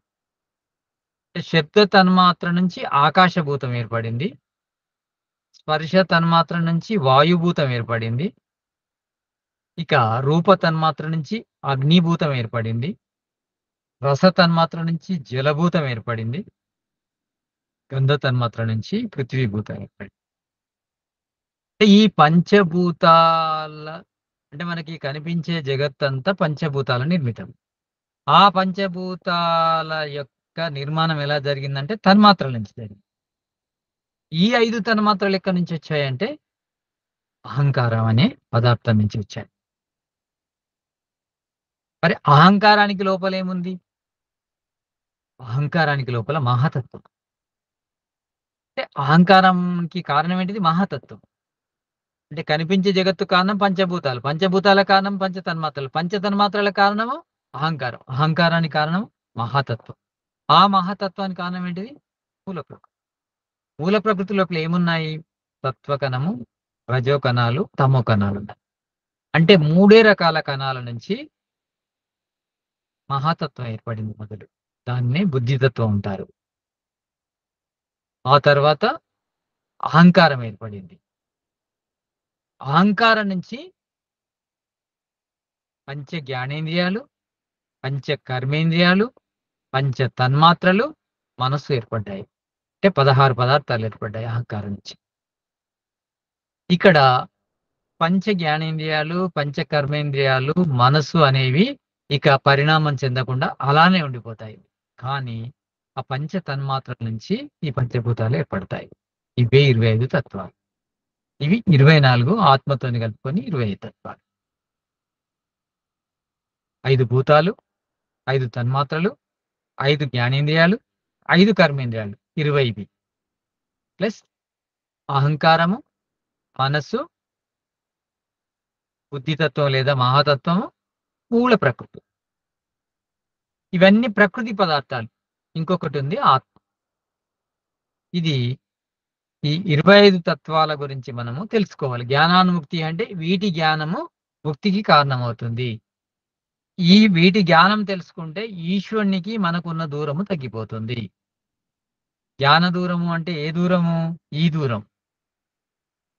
శబ్ద తన్మాత్ర నుంచి ఆకాశభూతం ఏర్పడింది. స్పర్శ తన్మాత్ర నుంచి వాయుభూతం ఏర్పడింది. ఇక రూప తన్మాత్ర నుంచి అగ్నిభూతం ఏర్పడింది. రస తన్మాత్ర నుంచి జలభూతం ఏర్పడింది. గంధ తన్మాత్ర నుంచి పృథ్వీభూతం ఏర్పడింది. ఈ పంచభూతాల అంటే మనకి కనిపించే జగత్తంతా పంచభూతాల నిర్మితం. ఆ పంచభూతాల యొక్క నిర్మాణం ఎలా జరిగిందంటే తన్మాత్రల నుంచి జరిగింది. ఈ 5 తన్మాత్రలు ఎక్కడి నుంచి వచ్చాయంటే అహంకారం అనే పదార్థం నుంచి వచ్చాయి. మరి అహంకారానికి లోపల ఏముంది? అహంకారానికి లోపల మహాతత్వం. అంటే అహంకారంకి కారణం ఏంటిది? మహాతత్వం. అంటే కనిపించే జగత్తు కారణం పంచభూతాలు, పంచభూతాల కారణం పంచతన్మాత్రలు, పంచతన్మాత్రల కారణము అహంకారం, అహంకారానికి కారణం మహాతత్వం. ఆ మహాతత్వానికి కారణం ఏంటిది? మూల ప్రకృతి. మూల ప్రకృతి లోపల ఏమున్నాయి? సత్వకణము, రజో కణాలు, తమో కణాలు ఉన్నాయి. అంటే 3 రకాల కణాల నుంచి మహాతత్వం ఏర్పడింది మొదలు. దాన్నే బుద్ధితత్వం అంటారు. ఆ తర్వాత అహంకారం ఏర్పడింది. అహంకారం నుంచి పంచ జ్ఞానేంద్రియాలు, పంచ కర్మేంద్రియాలు, పంచ తన్మాత్రలు, మనస్సు ఏర్పడ్డాయి. అంటే 16 పదార్థాలు ఏర్పడ్డాయి అహంకారం నుంచి. ఇక్కడ పంచ జ్ఞానేంద్రియాలు, పంచ కర్మేంద్రియాలు, మనస్సు అనేవి ఇక పరిణామం చెందకుండా అలానే ఉండిపోతాయి. కానీ ఆ పంచ తన్మాత్రల నుంచి ఈ పంచభూతాలు ఏర్పడతాయి. ఇవే 25 తత్వాలు. ఇవి 24 ఆత్మతోని కలుపుకొని 25 తత్వాలు. 5 భూతాలు, 5 తన్మాత్రలు, 5 జ్ఞానేంద్రియాలు, 5 కర్మేంద్రియాలు 20 ప్లస్ అహంకారము, మనస్సు, బుద్ధితత్వం లేదా మహాతత్వము, మూల ప్రకృతి. ఇవన్నీ ప్రకృతి పదార్థాలు. ఇంకొకటి ఉంది ఆత్మ. ఇది ఈ 25 తత్వాల గురించి మనము తెలుసుకోవాలి. జ్ఞానానుముక్తి అంటే వీటి జ్ఞానము ముక్తికి కారణమవుతుంది. వీటి జ్ఞానం తెలుసుకుంటే ఈశ్వరునికి మనకున్న దూరము తగ్గిపోతుంది. జ్ఞాన దూరము అంటే ఏ దూరము? ఈ దూరం.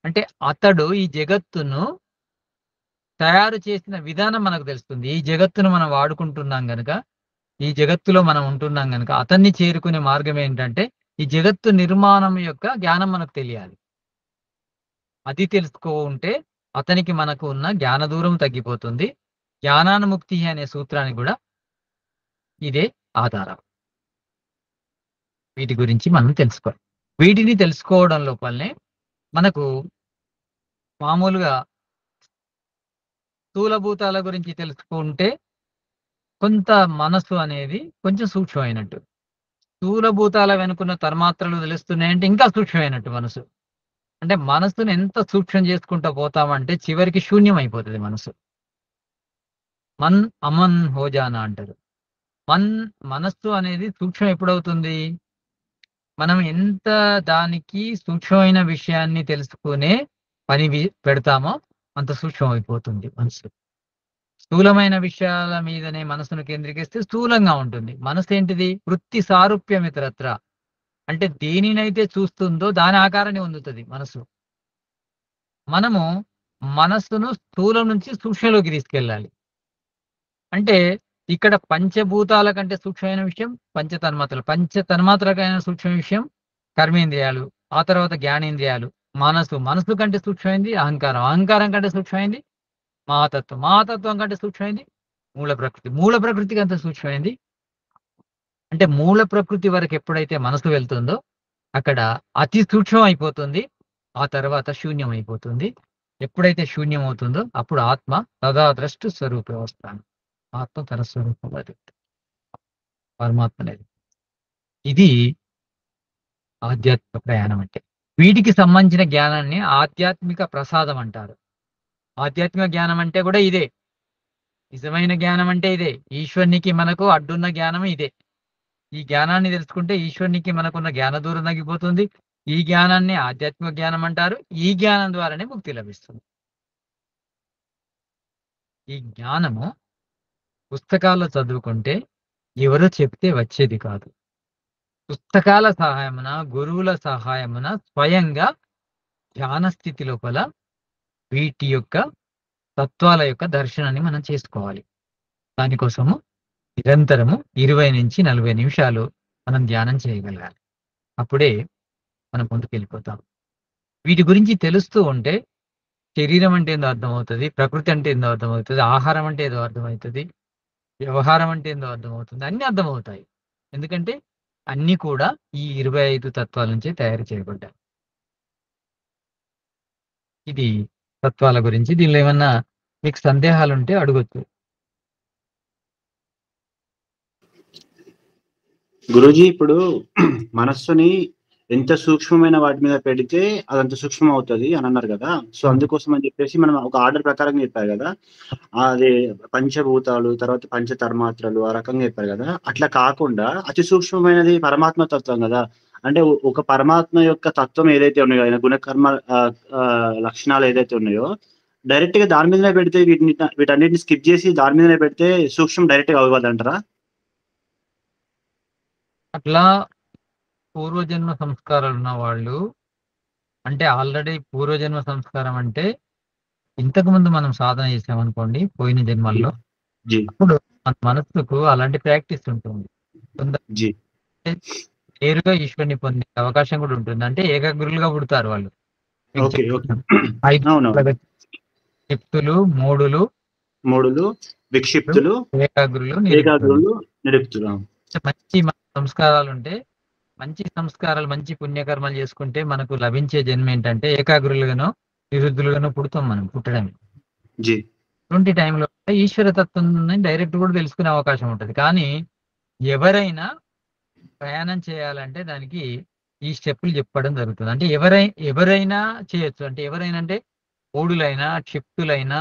అంటే అతడు ఈ జగత్తును తయారు చేసిన విధానం మనకు తెలుస్తుంది. ఈ జగత్తును మనం వాడుకుంటున్నాం గనక, ఈ జగత్తులో మనం ఉంటున్నాం గనక అతన్ని చేరుకునే మార్గం ఏంటంటే ఈ జగత్తు నిర్మాణం యొక్క జ్ఞానం మనకు తెలియాలి. అది తెలుసుకుంటే అతనికి మనకు ఉన్న జ్ఞాన దూరం తగ్గిపోతుంది. జ్ఞానానుముక్తి అనే సూత్రానికి కూడా ఇదే ఆధారం. వీటి గురించి మనం తెలుసుకోవాలి. వీటిని తెలుసుకోవడం లోపలనే మనకు మామూలుగా స్థూలభూతాల గురించి తెలుసుకుంటే కొంత మనసు అనేది కొంచెం సూక్ష్మమైనట్టు. స్థూలభూతాల వెనుకున్న తన్మాత్రలు తెలుస్తున్నాయంటే ఇంకా సూక్ష్మమైనట్టు మనసు. అంటే మనసును ఎంత సూక్ష్మం చేసుకుంటూ పోతామంటే చివరికి శూన్యం అయిపోతుంది మనసు. మన్ అమన్ హోజానా అంటారు. మనస్సు అనేది సూక్ష్మం ఎప్పుడవుతుంది? మనం ఎంత దానికి సూక్ష్మమైన విషయాన్ని తెలుసుకునే పని పెడతామో అంత సూక్ష్మం అయిపోతుంది మనసు. స్థూలమైన విషయాల మీదనే మనసును కేంద్రీకరిస్తే స్థూలంగా ఉంటుంది. మనసు ఏంటిది? వృత్తి సారూప్యం ఇతరత్ర. అంటే దేనినైతే చూస్తుందో దాని ఆకారాన్ని పొందుతుంది మనసు. మనము మనస్సును స్థూలం నుంచి సూక్ష్మలోకి తీసుకెళ్ళాలి. అంటే ఇక్కడ పంచభూతాల కంటే సూక్ష్మమైన విషయం పంచతన్మాత్రలు. పంచతన్మాత్రకైన సూక్ష్మ విషయం కర్మేంద్రియాలు, ఆ తర్వాత జ్ఞానేంద్రియాలు. మనసు కంటే సూక్ష్మైంది అహంకారం. అహంకారం కంటే సూక్ష్మైంది మహాతత్వం. మహాతత్వం కంటే సూక్ష్మైంది మూల ప్రకృతి. మూల ప్రకృతికి అంత సూక్ష్మైంది. అంటే మూల ప్రకృతి వరకు ఎప్పుడైతే మనసు వెళ్తుందో అక్కడ అతి సూక్ష్మం అయిపోతుంది. ఆ తర్వాత శూన్యం అయిపోతుంది. ఎప్పుడైతే శూన్యం అవుతుందో అప్పుడు ఆత్మ తదా ద్రష్టు స్వరూప వస్తాను. ఆత్మ తన స్వరూపం అది పరమాత్మ అనేది. ఇది ఆధ్యాత్మిక ప్రయాణం అంటే. వీటికి సంబంధించిన జ్ఞానాన్ని ఆధ్యాత్మిక ప్రసాదం అంటారు. ఆధ్యాత్మిక జ్ఞానం అంటే కూడా ఇదే. నిజమైన జ్ఞానం అంటే ఇదే. ఈశ్వరునికి మనకు అడ్డున్న జ్ఞానం ఇదే. ఈ జ్ఞానాన్ని తెలుసుకుంటే ఈశ్వరునికి మనకున్న జ్ఞాన దూరం తగ్గిపోతుంది. ఈ జ్ఞానాన్ని ఆధ్యాత్మిక జ్ఞానం అంటారు. ఈ జ్ఞానం ద్వారానే ముక్తి లభిస్తుంది. ఈ జ్ఞానము పుస్తకాల్లో చదువుకుంటే ఎవరో చెప్తే వచ్చేది కాదు. పుస్తకాల సహాయమున, గురువుల సహాయమున స్వయంగా ధ్యాన స్థితి లోపల వీటి యొక్క తత్వాల యొక్క దర్శనాన్ని మనం చేసుకోవాలి. దానికోసము నిరంతరము 20 నుంచి 40 నిమిషాలు మనం ధ్యానం చేయగలగాలి. అప్పుడే మనం ముందుకు వెళ్ళిపోతాం. వీటి గురించి తెలుస్తూ ఉంటే శరీరం అంటే ఏందో అర్థమవుతుంది, ప్రకృతి అంటే ఏందో అర్థమవుతుంది, ఆహారం అంటే ఏదో అర్థమవుతుంది, వ్యవహారం అంటే ఏందో అర్థమవుతుంది, అన్ని అర్థమవుతాయి. ఎందుకంటే అన్ని కూడా ఈ 25 తత్వాల నుంచి తయారు చేయబడ్డాయి. ఇది తత్వాల గురించి. దీనిలో ఏమన్నా మీకు సందేహాలు ఉంటే అడగొచ్చు. గురూజీ, ఇప్పుడు మనస్సుని ఎంత సూక్ష్మమైన వాటి మీద పెడితే అదంత సూక్ష్మం అవుతుంది అని అన్నారు కదా. సో అందుకోసం అని చెప్పేసి మనం ఒక ఆర్డర్ ప్రకారం చెప్పారు కదా. అది పంచభూతాలు, తర్వాత పంచతన్మాత్రలు ఆ రకంగా చెప్పారు కదా. అట్లా కాకుండా అతి సూక్ష్మమైనది పరమాత్మ తత్వం కదా. అంటే ఒక పరమాత్మ యొక్క తత్వం ఏదైతే ఉన్నాయో, ఆయన గుణకర్మ లక్షణాలు ఏదైతే ఉన్నాయో డైరెక్ట్ గా దాని మీదనే పెడితే వీటన్నిటిని స్కిప్ చేసి దాని మీదనే పెడితే సూక్ష్మం డైరెక్ట్ గా అవ్వదంటారా? అట్లా పూర్వజన్మ సంస్కారాలు ఉన్న వాళ్ళు, అంటే ఆల్రెడీ పూర్వజన్మ సంస్కారం అంటే ఇంతకు ముందు మనం సాధన చేసామనుకోండి పోయిన జన్మల్లో, అప్పుడు మన మనసుకు అలాంటి ప్రాక్టీస్ ఉంటుంది. నేరుగా ఈశ్వరుని పొందే అవకాశం కూడా ఉంటుంది. అంటే ఏకాగ్రులుగా పుడతారు వాళ్ళు. క్షిప్తులు, మూడులు, విక్షిప్తులు, ఏకాగ్రులు, నిరుక్తులు. మంచి సంస్కారాలు ఉంటే, మంచి సంస్కారాలు, మంచి పుణ్యకర్మలు చేసుకుంటే మనకు లభించే జన్మ ఏంటంటే ఏకాగ్రులుగానో నిరుద్ధులుగానో పుడతాం మనం. పుట్టడమే అటువంటి టైంలో ఈశ్వర తత్వం డైరెక్ట్ కూడా తెలుసుకునే అవకాశం ఉంటుంది. కానీ ఎవరైనా ప్రయాణం చేయాలంటే దానికి ఈ స్టెప్పులు చెప్పడం జరుగుతుంది. అంటే ఎవరైనా చేయొచ్చు. అంటే ఎవరైనా అంటే మూడులైనా, క్షిప్తులైనా,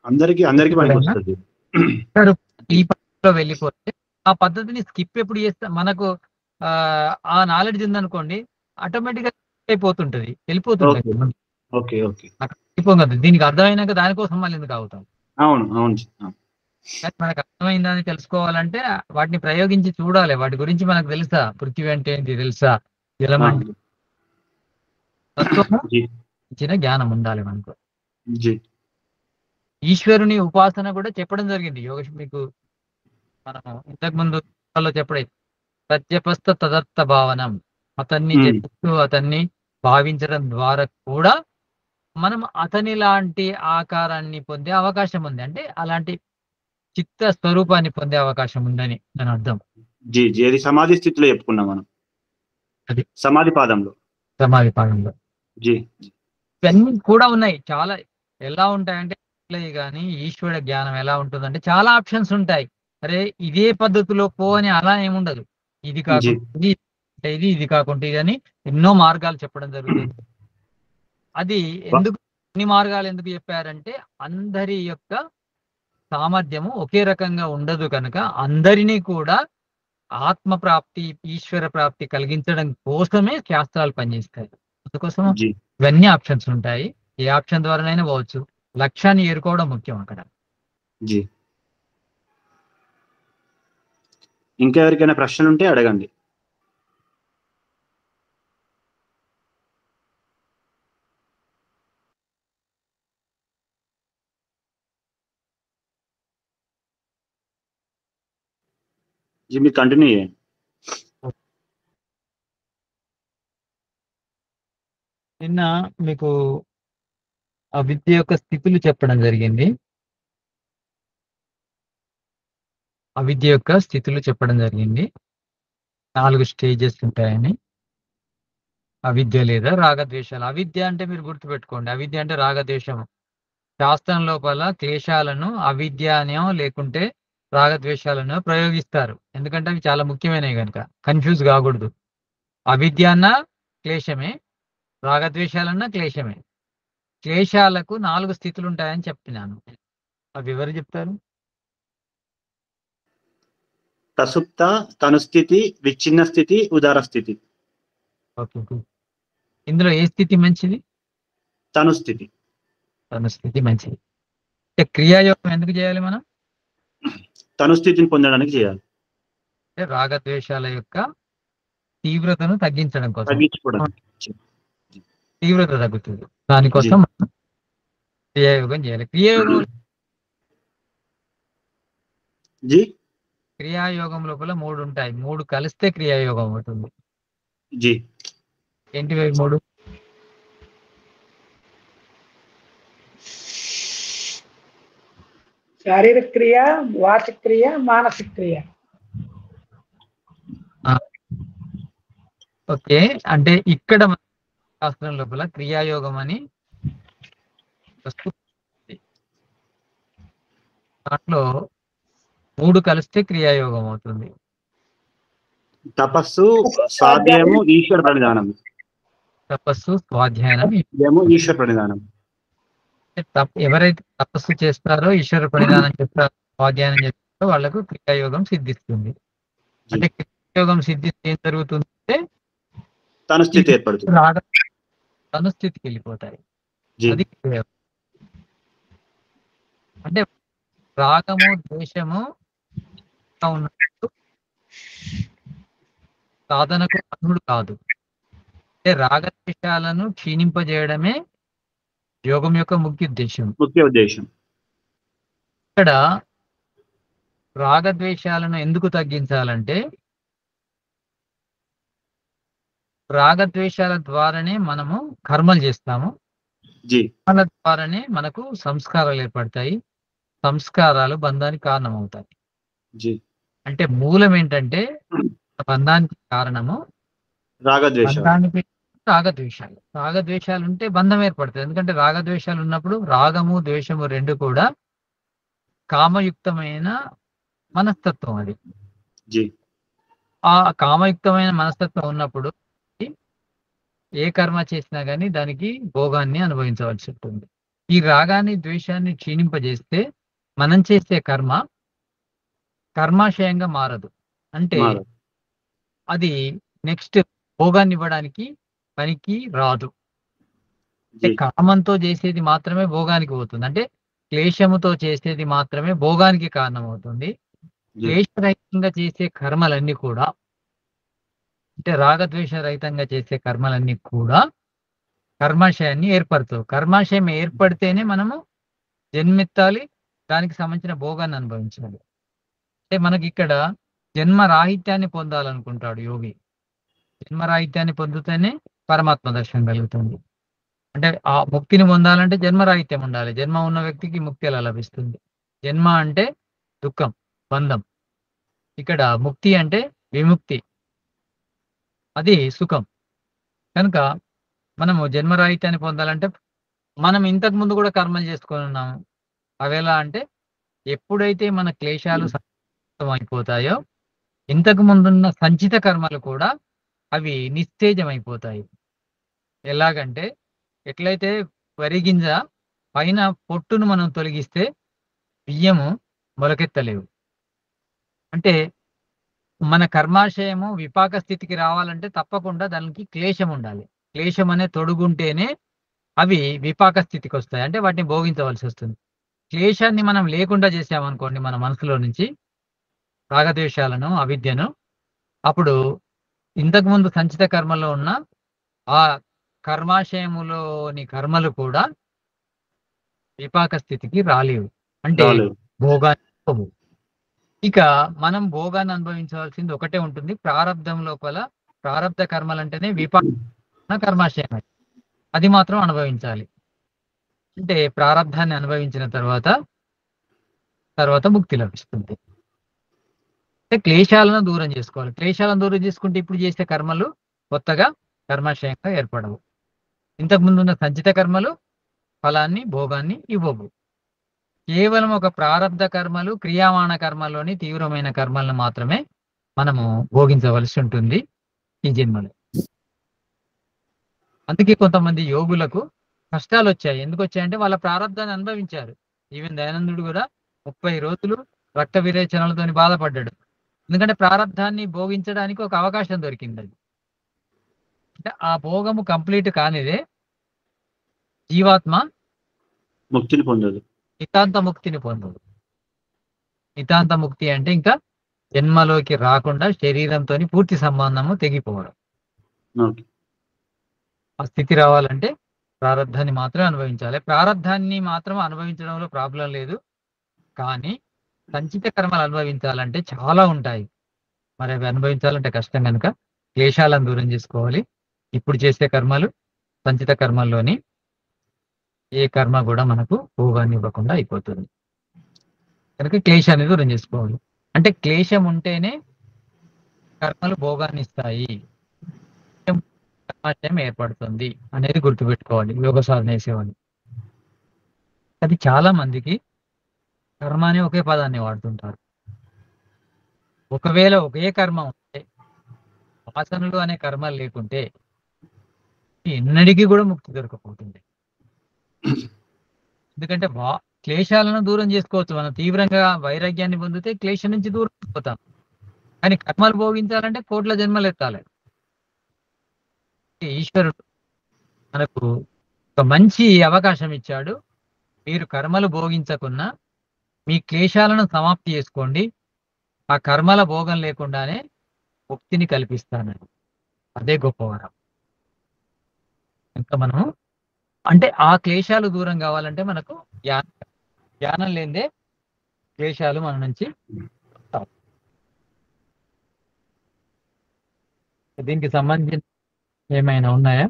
అందరికి ఈ పద్ధతిలో వెళ్ళిపోతే ఆ పద్ధతిని స్కిప్ ఎప్పుడు చేస్తా మనకు ఆ నాలెడ్జ్ ఉందనుకోండి ఆటోమేటిక్ గా అయిపోతుంటది వెళ్ళిపోతుంటది ఓకే ఓకే ఓకే అయిపోం కదా దీనికి అర్థమైనాక దానికోసం మళ్ళీ ఎందుకు అవుతాం అవును అవును కానీ మనకు అర్థమైందని తెలుసుకోవాలంటే వాటిని ప్రయోగించి చూడాలి వాటి గురించి మనకు తెలుసా పృథ్వీ అంటే ఏంటి తెలుసా జలం అంటే తత్వము జీ ఇచ్చిన జ్ఞానం ఉండాలి మనకు జీ ఈశ్వరుని ఉపాసన కూడా చెప్పడం జరిగింది యోగేష్ మీకు మనం ఇంతకు ముందు చెప్పడే ప్రత్యపస్థ తదర్థ భావనం అతన్ని జపిస్తూ అతన్ని భావించడం ద్వారా కూడా మనం అతని లాంటి ఆకారాన్ని పొందే అవకాశం ఉంది అంటే అలాంటి చిత్త స్వరూపాన్ని పొందే అవకాశం ఉందని దాని అర్థం జీ జీ అది సమాధి స్థితిలో చెప్పుకున్నాం మనం అది సమాధి పాదంలో సమాధి పాదంలో జీ ఇవన్నీ కూడా ఉన్నాయి చాలా ఎలా ఉంటాయంటే కానీ ఈశ్వర జ్ఞానం ఎలా ఉంటుందంటే చాలా ఆప్షన్స్ ఉంటాయి అరే ఇదే పద్ధతిలో పో అని అలా ఏముండదు ఇది కాకుండా ఇది కాకుండా ఇది అని ఎన్నో మార్గాలు చెప్పడం జరుగుతుంది అది ఎందుకు అన్ని మార్గాలు ఎందుకు చెప్పారంటే అందరి యొక్క సామర్థ్యము ఒకే రకంగా ఉండదు కనుక అందరినీ కూడా ఆత్మ ప్రాప్తి ఈశ్వర ప్రాప్తి కలిగించడం కోసమే శాస్త్రాలు పనిచేస్తాయి అందుకోసం ఇవన్నీ ఆప్షన్స్ ఉంటాయి ఏ ఆప్షన్ ద్వారానైనా పోవచ్చు లక్ష్యాన్ని ఏరుకోవడం ముఖ్యం అక్కడ ఇంకా ఎవరికైనా ప్రశ్నలు ఉంటే అడగండి మీరు కంటిన్యూ చేయండి నిన్న మీకు అవిద్య యొక్క స్థితులు చెప్పడం జరిగింది అవిద్య యొక్క స్థితులు చెప్పడం జరిగింది 4 స్టేజెస్ ఉంటాయని అవిద్య లేదా రాగద్వేషాలు అవిద్య అంటే మీరు గుర్తుపెట్టుకోండి అవిద్య అంటే రాగద్వేషము శాస్త్రం లోపల క్లేశాలను అవిద్య అనో లేకుంటే రాగద్వేషాలను ప్రయోగిస్తారు ఎందుకంటే అవి చాలా ముఖ్యమైనవి కనుక కన్ఫ్యూజ్ కాకూడదు అవిద్య అన్నా క్లేశమే రాగద్వేషాలన్నా క్లేశమే క్లేశాలకు 4 స్థితులు ఉంటాయని చెప్తున్నాను అవి ఎవరు చెప్తారు ప్రసుప్త తనుస్థితి విచ్ఛిన్న స్థితి ఉదార స్థితి ఓకే ఇందులో ఏ స్థితి మంచిది తనుస్థితి తనుస్థితి మంచిది క్రియాయోగం ఎందుకు చేయాలి మనం తనుస్థితిని పొందడానికి చేయాలి రాగద్వేషాల యొక్క తీవ్రతను తగ్గించడం కోసం తగ్గించుకోవడానికి తీవ్రత తగ్గుతుంది దానికోసం క్రియాయోగం చేయాలి క్రియాయోగం లోపల 3 ఉంటాయి 3 కలిస్తే క్రియాయోగం అవుతుంది జీ ఏంటివి 3 శారీరక క్రియ వాచిక క్రియ మానసిక క్రియ ఓకే అంటే ఇక్కడ శాస్త్రం లోపల క్రియాయోగం అని దాంట్లో 3 కలిస్తే క్రియాయోగం అవుతుంది తపస్సు స్వాధ్యాయము ఈశ్వర ప్రణిధానం తపస్సు స్వాధ్యాయనం ఈశ్వర ప్రణిధానం ఎవరైతే తపస్సు చేస్తారో ఈశ్వర ప్రణిధానం చేస్తారో స్వాధ్యాయనం చేస్తారో వాళ్ళకు క్రియాయోగం సిద్ధిస్తుంది అంటే క్రియాయోగం సిద్ధిస్తే ఏం జరుగుతుందంటే తనుస్థితి ఏర్పడుతుంది తనుస్థితికి వెళ్ళిపోతాయి అది అంటే రాగము ద్వేషము ఉన్నట్టు సాధనకు అర్హుడు కాదు అంటే రాగద్వేషాలను క్షీణింపజేయడమే యోగం యొక్క ముఖ్య ఉద్దేశం ఇక్కడ రాగద్వేషాలను ఎందుకు తగ్గించాలంటే రాగద్వేషాల ద్వారానే మనము కర్మలు చేస్తాము కర్మల ద్వారానే మనకు సంస్కారాలు ఏర్పడతాయి సంస్కారాలు బంధానికి కారణమవుతాయి అంటే మూలం ఏంటంటే బంధానికి కారణము రాగద్వేషాలు ఉంటే బంధం ఏర్పడుతుంది ఎందుకంటే రాగద్వేషాలు ఉన్నప్పుడు రాగము ద్వేషము 2 కూడా కామయుక్తమైన మనస్తత్వం అది ఆ కామయుక్తమైన మనస్తత్వం ఉన్నప్పుడు ఏ కర్మ చేసినా కానీ దానికి భోగాన్ని అనుభవించవలసి ఉంటుంది ఈ రాగాన్ని ద్వేషాన్ని క్షీణింపజేస్తే మనం చేసే కర్మ కర్మాశయంగా మారదు. అంటే మారదు. అది నెక్స్ట్ భోగాన్ని ఇవ్వడానికి పనికి రాదు. అంటే జీ. కామంతో చేసేది మాత్రమే భోగానికి పోతుంది. అంటే క్లేశముతో చేసేది మాత్రమే భోగానికి కారణమవుతుంది. జీ. క్లేశరహితంగా చేసే కర్మలన్నీ కూడా అంటే రాగద్వేష రహితంగా చేసే కర్మలన్నీ కూడా కర్మాశయాన్ని ఏర్పరచవు. కర్మాశయం ఏర్పడితేనే మనము జన్మెత్తాలి. దానికి సంబంధించిన భోగాన్ని అనుభవించాలి. అంటే మనకిక్కడ జన్మ రాహిత్యాన్ని పొందాలనుకుంటాడు యోగి. జన్మ రాహిత్యాన్ని పొందితేనే పరమాత్మ దర్శనం కలుగుతుంది. అంటే ఆ ముక్తిని పొందాలంటే జన్మరాహిత్యం ఉండాలి. జన్మ ఉన్న వ్యక్తికి ముక్తి ఎలా లభిస్తుంది? జన్మ అంటే దుఃఖం, బంధం. ఇక్కడ ముక్తి అంటే విముక్తి. అది సుఖం. కనుక మనము జన్మరాహిత్యాన్ని పొందాలంటే మనం ఇంతకు ముందు కూడా కర్మలు చేసుకొని ఉన్నాము. అవేలా అంటే ఎప్పుడైతే మన క్లేశాలు అయిపోతాయో ఇంతకు ముందున్న సంచిత కర్మలు కూడా అవి నిస్తేజమైపోతాయి. ఎలాగంటే ఎట్లయితే వరి గింజ పైన పొట్టును మనం తొలగిస్తే బియ్యము మొలకెత్తలేవు. అంటే మన కర్మాశయము విపాక స్థితికి రావాలంటే తప్పకుండా దానికి క్లేశం ఉండాలి. క్లేశం అనే తొడుగుంటేనే అవి విపాక స్థితికి వస్తాయి. అంటే వాటిని భోగించవలసి వస్తుంది. క్లేశాన్ని మనం లేకుండా చేసామనుకోండి మన మనసులో నుంచి రాగద్వేషాలను, అవిద్యను, అప్పుడు ఇంతకుముందు సంచిత కర్మలో ఉన్న ఆ కర్మాశయములోని కర్మలు కూడా విపాక స్థితికి రాలేవు. అంటే రాలేవు. భోగాన్ని ఇవ్వవు. ఇక మనం భోగాన్ని అనుభవించవలసింది ఒకటే ఉంటుంది. ప్రారబ్ధం లోపల ప్రారబ్ధ కర్మలంటేనే విపాక కర్మాశయం. అది మాత్రం అనుభవించాలి. అంటే ప్రారబ్ధాన్ని అనుభవించిన తర్వాత ముక్తి లభిస్తుంది. అంటే క్లేశాలను దూరం చేసుకోవాలి. క్లేశాలను దూరం చేసుకుంటే ఇప్పుడు చేసే కర్మలు కొత్తగా కర్మాశయంగా ఏర్పడవు. ఇంతకు ముందు ఉన్న సంచిత కర్మలు ఫలాన్ని, భోగాన్ని ఇవ్వవు. కేవలం ఒక ప్రారబ్ధ కర్మలు, క్రియామాణ కర్మల్లోని తీవ్రమైన కర్మలను మాత్రమే మనము భోగించవలసి ఉంటుంది ఈ జన్మలో. అందుకే కొంతమంది యోగులకు కష్టాలు వచ్చాయి. ఎందుకు వచ్చాయంటే వాళ్ళ ప్రారబ్ధాన్ని అనుభవించారు. ఈవెన్ దయానందుడు కూడా 30 రోజులు రక్త విరేచనలతోని బాధపడ్డాడు. ఎందుకంటే ప్రారబ్ధాన్ని భోగించడానికి ఒక అవకాశం దొరికింది. అది అంటే ఆ భోగము కంప్లీట్ కానిదే జీవాత్మ ముక్తిని పొందదు. నితాంత ముక్తిని పొందదు. నితాంత ముక్తి అంటే ఇంకా జన్మలోకి రాకుండా శరీరంతో పూర్తి సంబంధము తెగిపోవడం. ఓకే. ఆ స్థితి రావాలంటే ప్రారబ్ధాన్ని మాత్రమే అనుభవించాలి. ప్రారబ్ధాన్ని మాత్రం అనుభవించడంలో ప్రాబ్లం లేదు. కానీ సంచిత కర్మలు అనుభవించాలంటే చాలా ఉంటాయి. మరి అవి అనుభవించాలంటే కష్టం కనుక క్లేశాలను దూరం చేసుకోవాలి. ఇప్పుడు చేసే కర్మలు సంచిత కర్మల్లోని ఏ కర్మ కూడా మనకు భోగాన్ని ఇవ్వకుండా అయిపోతుంది. కనుక క్లేశాన్ని దూరం చేసుకోవాలి. అంటే క్లేశం ఉంటేనే కర్మలు భోగాన్ని ఇస్తాయి, కర్మాశయం ఏర్పడుతుంది అనేది గుర్తుపెట్టుకోవాలి యోగ సాధన చేసేవాళ్ళు. అది చాలా మందికి కర్మ అనే ఒకే పదాన్ని వాడుతుంటారు. ఒకవేళ ఒకే కర్మ ఉంటే, వాసనలు అనే కర్మలు లేకుంటే ఎన్నడికి కూడా ముక్తి దొరకపోతుంది. ఎందుకంటే క్లేశాలను దూరం చేసుకోవచ్చు. మనం తీవ్రంగా వైరాగ్యాన్ని పొందితే క్లేశం నుంచి దూరం పోతాం. కానీ కర్మలు భోగించాలంటే కోట్ల జన్మలు ఎత్తాలి. ఈశ్వరుడు మనకు ఒక మంచి అవకాశం ఇచ్చాడు. మీరు కర్మలు భోగించకున్నా మీ క్లేశాలను సమాప్తి చేసుకోండి. ఆ కర్మల భోగం లేకుండానే ముక్తిని కల్పిస్తానని. అదే గొప్ప వరం. ఇంకా మనం అంటే ఆ క్లేశాలు దూరం కావాలంటే మనకు జ్ఞానం లేదే క్లేశాలు మన నుంచి దీనికి సంబంధించి ఏమైనా ఉన్నాయా?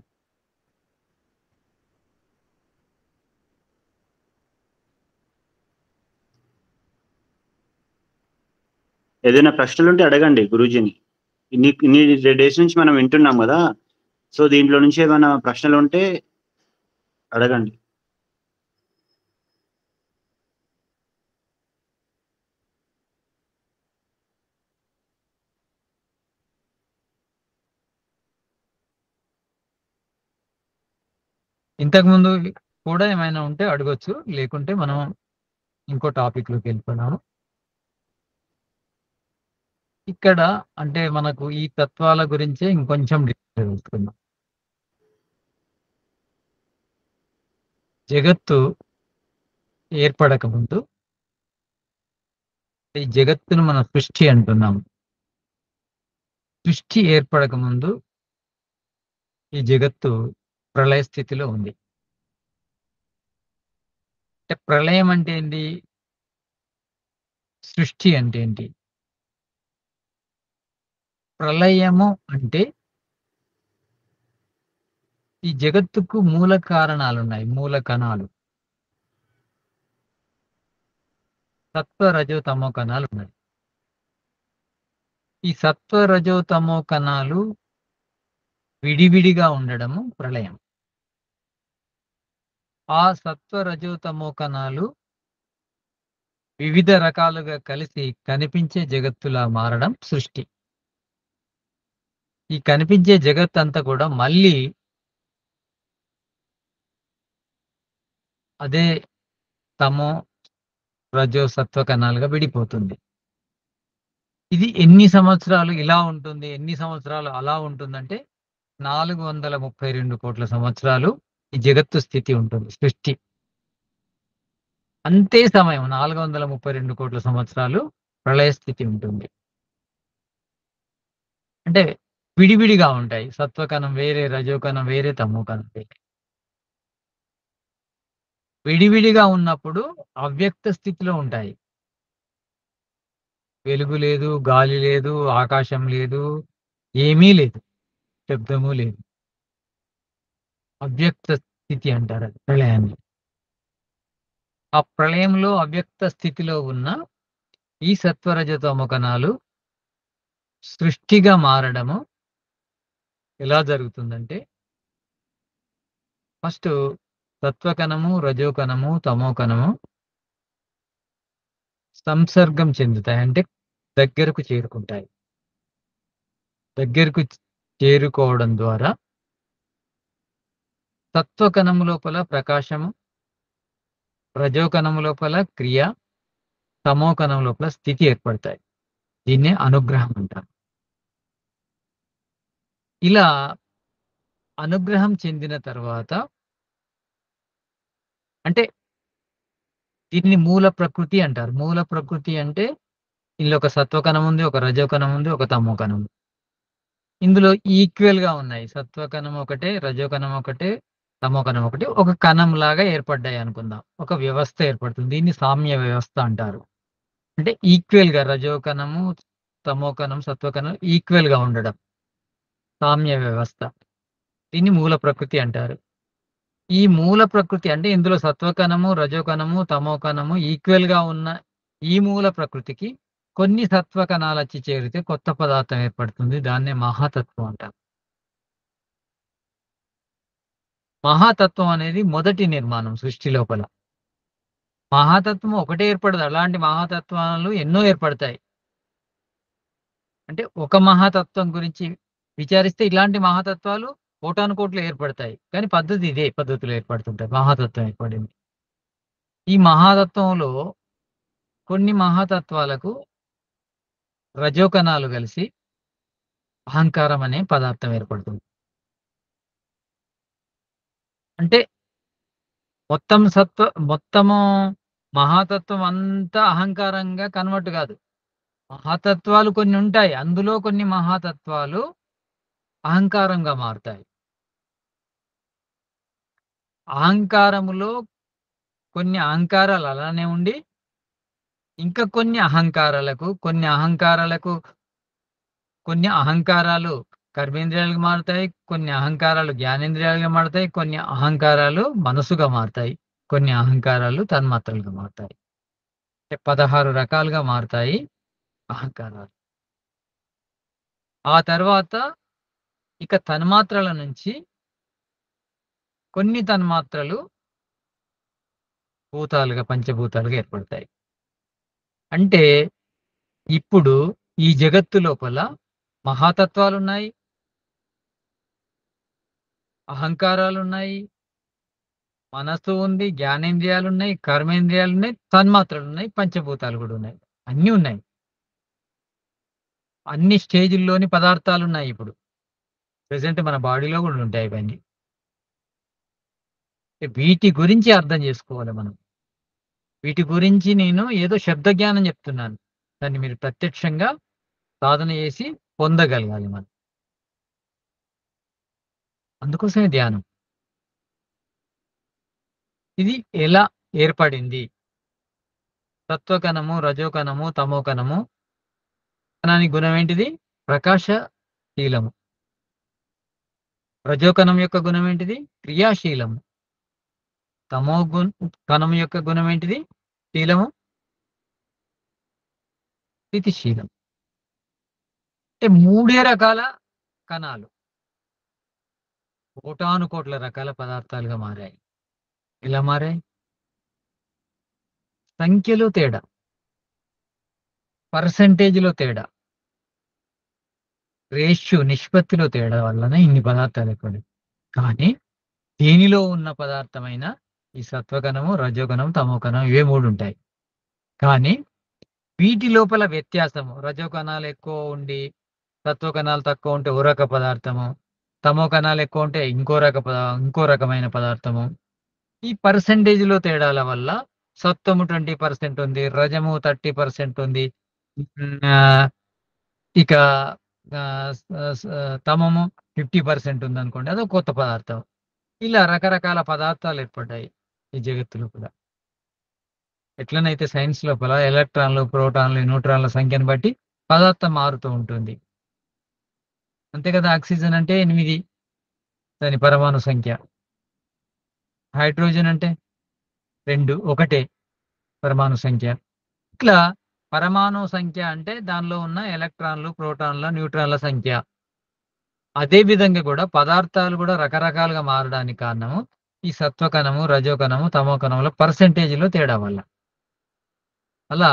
ఏదైనా ప్రశ్నలు ఉంటే అడగండి గురూజీని. ఇన్ని డేస్ నుంచి మనం వింటున్నాం కదా, సో దీంట్లో నుంచి ఏమైనా ప్రశ్నలు ఉంటే అడగండి. ఇంతకు ముందు కూడా ఏమైనా ఉంటే అడగొచ్చు. లేకుంటే మనం ఇంకో టాపిక్‌లోకి వెళ్ళిపోదాము. ఇక్కడ అంటే మనకు ఈ తత్వాల గురించే ఇంకొంచెం డీటెయిల్‌గా తెలుసుకుందాం. జగత్తు ఏర్పడక ముందు ఈ జగత్తును మనం సృష్టి అంటున్నాం. సృష్టి ఏర్పడక ముందు ఈ జగత్తు ప్రళయ స్థితిలో ఉంది. అంటే ప్రళయం అంటే ఏంటి? సృష్టి అంటే ఏంటి? ప్రళయము అంటే ఈ జగత్తుకు మూల కారణాలున్నాయి. మూల కణాలు. సత్వ, రజో, తమో కణాలున్నాయి. ఈ సత్వ, రజో, తమో కణాలు విడివిడిగా ఉండడము ప్రళయం. ఆ సత్వ, రజో, తమో కణాలు వివిధ రకాలుగా కలిసి కనిపించే జగత్తులా మారడం సృష్టి. ఈ కనిపించే జగత్తంతా కూడా మళ్ళీ అదే తమో, రజో, సత్వ కణాలుగా విడిపోతుంది. ఇది ఎన్ని సంవత్సరాలు ఇలా ఉంటుంది, ఎన్ని సంవత్సరాలు అలా ఉంటుందంటే 432 కోట్ల సంవత్సరాలు ఈ జగత్తు స్థితి ఉంటుంది. సృష్టి. అంతే సమయం 432 కోట్ల సంవత్సరాలు ప్రళయ స్థితి ఉంటుంది. అంటే విడివిడిగా ఉంటాయి. సత్వకణం వేరే, రజోకణం వేరే, తమోకణం వేరే. విడివిడిగా ఉన్నప్పుడు అవ్యక్త స్థితిలో ఉంటాయి. వెలుగు లేదు, గాలి లేదు, ఆకాశం లేదు, ఏమీ లేదు. శబ్దము లేదు. అవ్యక్త స్థితి అంటారు అది ప్రళయాన్ని. ఆ ప్రళయంలో అవ్యక్త స్థితిలో ఉన్న ఈ సత్వరజతమో కణాలు సృష్టిగా మారడము ఎలా జరుగుతుందంటే ఫస్ట్ సత్వకణము, రజోకణము, తమోకణము సంసర్గం చెందుతాయి. అంటే దగ్గరకు చేరుకుంటాయి. దగ్గరకు చేరుకోవడం ద్వారా సత్వకణము లోపల ప్రకాశము, రజోకణము లోపల క్రియ, తమోకణం లోపల స్థితి ఏర్పడతాయి. దీన్నే అనుగ్రహం అంటారు. ఇలా అనుగ్రహం చెందిన తర్వాత అంటే దీన్ని మూల ప్రకృతి అంటారు. మూల ప్రకృతి అంటే ఇందులో ఒక సత్వకణం ఉంది, ఒక రజోకణం ఉంది, ఒక తమోకణం ఉంది. ఇందులో ఈక్వల్‌గా ఉన్నాయి. సత్వకణం ఒకటే, రజోకణం ఒకటే, తమోకణం ఒకటే. ఒక కణంలాగా ఏర్పడ్డాయి అనుకుందాం. ఒక వ్యవస్థ ఏర్పడుతుంది. దీన్ని సామ్య వ్యవస్థ అంటారు. అంటే ఈక్వల్‌గా రజోకణము, తమోకణం, సత్వకణం ఈక్వల్‌గా ఉండడం. సామ్య వ్యవస్థ. దీన్ని మూల ప్రకృతి అంటారు. ఈ మూల ప్రకృతి అంటే ఇందులో సత్వకణము, రజోకణము, తమోకణము ఈక్వల్‌గా ఉన్న ఈ మూల ప్రకృతికి కొన్ని సత్వ కణాలొచ్చి చేరితే కొత్త పదార్థం ఏర్పడుతుంది. దాన్నే మహాతత్వం అంటారు. మహాతత్వం అనేది మొదటి నిర్మాణం సృష్టి లోపల. మహాతత్వం ఒకటే ఏర్పడదు. అలాంటి మహాతత్వాలు ఎన్నో ఏర్పడతాయి. అంటే ఒక మహాతత్వం గురించి విచారిస్తే ఇలాంటి మహాతత్వాలు కోటానుకోట్లు ఏర్పడతాయి. కానీ పద్ధతి ఇదే పద్ధతిలో ఏర్పడుతుంటాయి. మహాతత్వం ఏర్పడింది. ఈ మహాతత్వంలో కొన్ని మహాతత్వాలకు రజోకణాలు కలిసి అహంకారం అనే పదార్థం ఏర్పడుతుంది. అంటే మొత్తము మహాతత్వం అంతా అహంకారంగా కన్వర్ట్ కాదు. మహాతత్వాలు కొన్ని ఉంటాయి. అందులో కొన్ని మహాతత్వాలు అహంకారంగా మారుతాయి. అహంకారములో కొన్ని అహంకారాలు అలానే ఉండి ఇంకా కొన్ని అహంకారాలు కర్మేంద్రియాలుగా మారుతాయి. కొన్ని అహంకారాలు జ్ఞానేంద్రియాలుగా మారుతాయి. కొన్ని అహంకారాలు మనసుగా మారుతాయి. కొన్ని అహంకారాలు తన్మాత్రలుగా మారుతాయి. 16 రకాలుగా మారుతాయి అహంకారాలు. ఆ తర్వాత ఇక తన్మాత్రల నుంచి కొన్ని తన్మాత్రలు పంచభూతాలుగా ఏర్పడతాయి. అంటే ఇప్పుడు ఈ జగత్తు లోపల మహాతత్వాలున్నాయి. అహంకారాలున్నాయి. మనస్సు ఉంది, జ్ఞానేంద్రియాలున్నాయి, కర్మేంద్రియాలున్నాయి, తన్మాత్రలున్నాయి, పంచభూతాలు కూడా ఉన్నాయి. అన్నీ ఉన్నాయి. అన్ని స్టేజుల్లోని పదార్థాలున్నాయి ఇప్పుడు. ప్రెజెంట్ మన బాడీలో కూడా ఉంటాయి ఇవన్నీ. వీటి గురించి అర్థం చేసుకోవాలి మనం. వీటి గురించి నేను ఏదో శబ్ద జ్ఞానం చెప్తున్నాను. దాన్ని మీరు ప్రత్యక్షంగా సాధన చేసి పొందగలగాలి మనం. అందుకోసమే ధ్యానం. ఇది ఎలా ఏర్పడింది? సత్వకణము, రజోకణము, తమోకణము. కణానికి గుణం ఏంటిది? ప్రకాశశీలము. రజోకణం యొక్క గుణం ఏంటిది? క్రియాశీలము. తమో కణం యొక్క గుణం ఏంటిది? శీలము, స్థితిశీలం. అంటే 3 రకాల కణాలు కోటాను కోట్ల రకాల పదార్థాలుగా మారాయి. ఎలా మారాయి? సంఖ్యలో తేడా, పర్సెంటేజ్‌లో తేడా, రేషియో నిష్పత్తిలో తేడా వలన ఇన్ని పదార్థాలు ఏర్పడాయి. కానీ దేనిలో ఉన్న పదార్థమైన ఈ సత్వకణము, రజోకణం, తమోకణం ఇవే 3 ఉంటాయి. కానీ వీటి లోపల వ్యత్యాసము, రజోకణాలు ఎక్కువ ఉండి సత్వకణాలు తక్కువ ఉంటే ఓ రక పదార్థము, తమో కణాలు ఎక్కువ ఉంటే ఇంకో రకమైన పదార్థము. ఈ పర్సెంటేజ్‌లో తేడాల వల్ల సత్వము 20% ఉంది, రజము 30% ఉంది. ఇక తమము 50% ఉందనుకోండి. అదో కొత్త పదార్థం. ఇలా రకరకాల పదార్థాలు ఏర్పడ్డాయి ఈ జగత్తులో కూడా. ఎట్లనైతే సైన్స్ లోపల ఎలక్ట్రాన్లు, ప్రోటాన్లు, న్యూట్రాన్ల సంఖ్యను బట్టి పదార్థం మారుతూ ఉంటుంది. అంతే కదా! ఆక్సిజన్ అంటే 8 దాని పరమాణు సంఖ్య. హైడ్రోజన్ అంటే 2 ఒకటే పరమాణు సంఖ్య. ఇట్లా పరమాణు సంఖ్య అంటే దానిలో ఉన్న ఎలక్ట్రాన్లు, ప్రోటాన్ల, న్యూట్రాన్ల సంఖ్య. అదే విధంగా కూడా పదార్థాలు కూడా రకరకాలుగా మారడానికి కారణము ఈ సత్వకణము, రజోకణము, తమోకణముల పర్సెంటేజ్‌లో తేడా వల్ల. అలా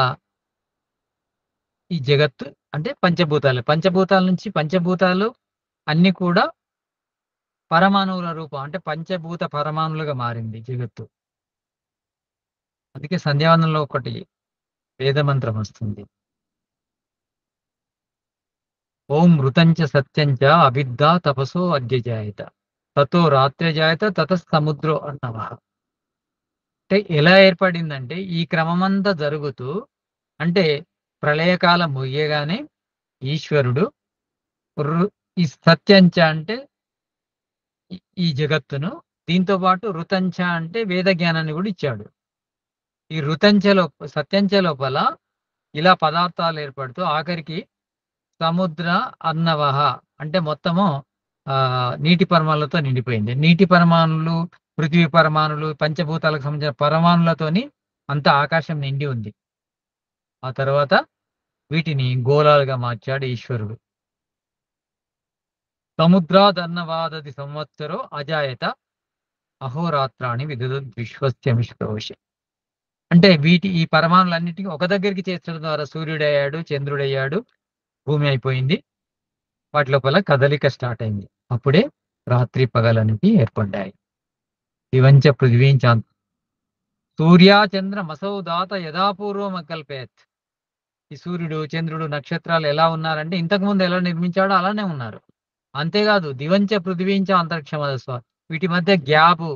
ఈ జగత్తు అంటే పంచభూతాలు. పంచభూతాల నుంచి పంచభూతాలు అన్నీ కూడా పరమాణువుల రూపం అంటే పంచభూత పరమాణువులుగా మారింది జగత్తు. అందుకే సంధ్యావందనంలో ఒకటి వేద మంత్రం వస్తుంది. ఓం మృతంచ సత్యంచ అవిద్యా తపసో అద్యజాయత తతో రాత్రజాయత తతఃసముద్రో అర్ణవః. అంటే ఎలా ఏర్పడిందంటే ఈ క్రమమంతా జరుగుతూ అంటే ప్రళయకాలం ముగియగానే ఈశ్వరుడు ఈ సత్యంచ అంటే ఈ జగత్తును, దీంతో పాటు ఋతంచ అంటే వేద జ్ఞానాన్ని కూడా ఇచ్చాడు. ఈ సత్యంచ లోపల ఇలా పదార్థాలు ఏర్పడుతూ ఆఖరికి సముద్ర అర్ణవః అంటే మొత్తము నీటి పరమాణులతో నిండిపోయింది. నీటి పరమాణులు, పృథ్వీ పరమాణులు, పంచభూతాలకు సంబంధించిన పరమాణులతోని అంతా ఆకాశం నిండి ఉంది. ఆ తర్వాత వీటిని గోళాలుగా మార్చాడు ఈశ్వరుడు. సముద్రాదర్ణవాదది సంవత్సరో అజాయత అహోరాత్రాణి విద్యుద్విశ్వస్యమిష్ప్రవశ. అంటే ఈ పరమాణులన్నిటికీ ఒక దగ్గరికి చేర్చడం ద్వారా సూర్యుడయ్యాడు, చంద్రుడయ్యాడు, భూమి అయిపోయింది. వాటి లోపల కదలిక స్టార్ట్ అయింది. అప్పుడే రాత్రి పగలనికి ఏర్పడ్డాయి. దివంచ పృథివీంచ సూర్యాచంద్రమసౌ దాత యథాపూర్వం అకల్పేత్. ఈ సూర్యుడు, చంద్రుడు, నక్షత్రాలు ఎలా ఉన్నారంటే ఇంతకుముందు ఎలా నిర్మించాడో అలానే ఉన్నారు. అంతేకాదు దివంచ పృథివీంచ అంతరిక్షమదస్వ. వీటి మధ్య గ్యాప్,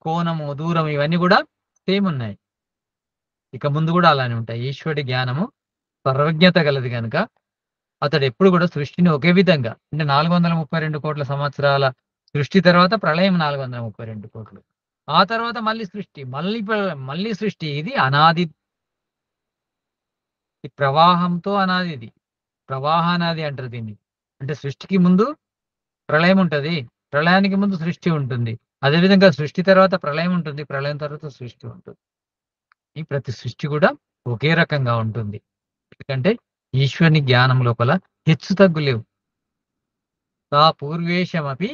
కోణము, దూరం ఇవన్నీ కూడా సేమ్ ఉన్నాయి. ఇక ముందు కూడా అలానే ఉంటాయి. ఈశ్వరుడి జ్ఞానము సర్వజ్ఞత గలది కనుక అతడు ఎప్పుడు కూడా సృష్టిని ఒకే విధంగా అంటే 432 కోట్ల సంవత్సరాల సృష్టి తర్వాత ప్రళయం 432 కోట్లు. ఆ తర్వాత మళ్ళీ సృష్టి, మళ్ళీ సృష్టి. ఇది అనాది. ఈ ప్రవాహంతో అనాది. ఇది ప్రవాహానాది అంటారు దీన్ని. అంటే సృష్టికి ముందు ప్రళయం ఉంటది, ప్రళయానికి ముందు సృష్టి ఉంటుంది. అదేవిధంగా సృష్టి తర్వాత ప్రళయం ఉంటుంది, ప్రళయం తర్వాత సృష్టి ఉంటుంది. ఈ ప్రతి సృష్టి కూడా ఒకే రకంగా ఉంటుంది. ఎందుకంటే ఈశ్వరుని జ్ఞానం లోపల హెచ్చు తగ్గు లేవు. తా పూర్వేశమపి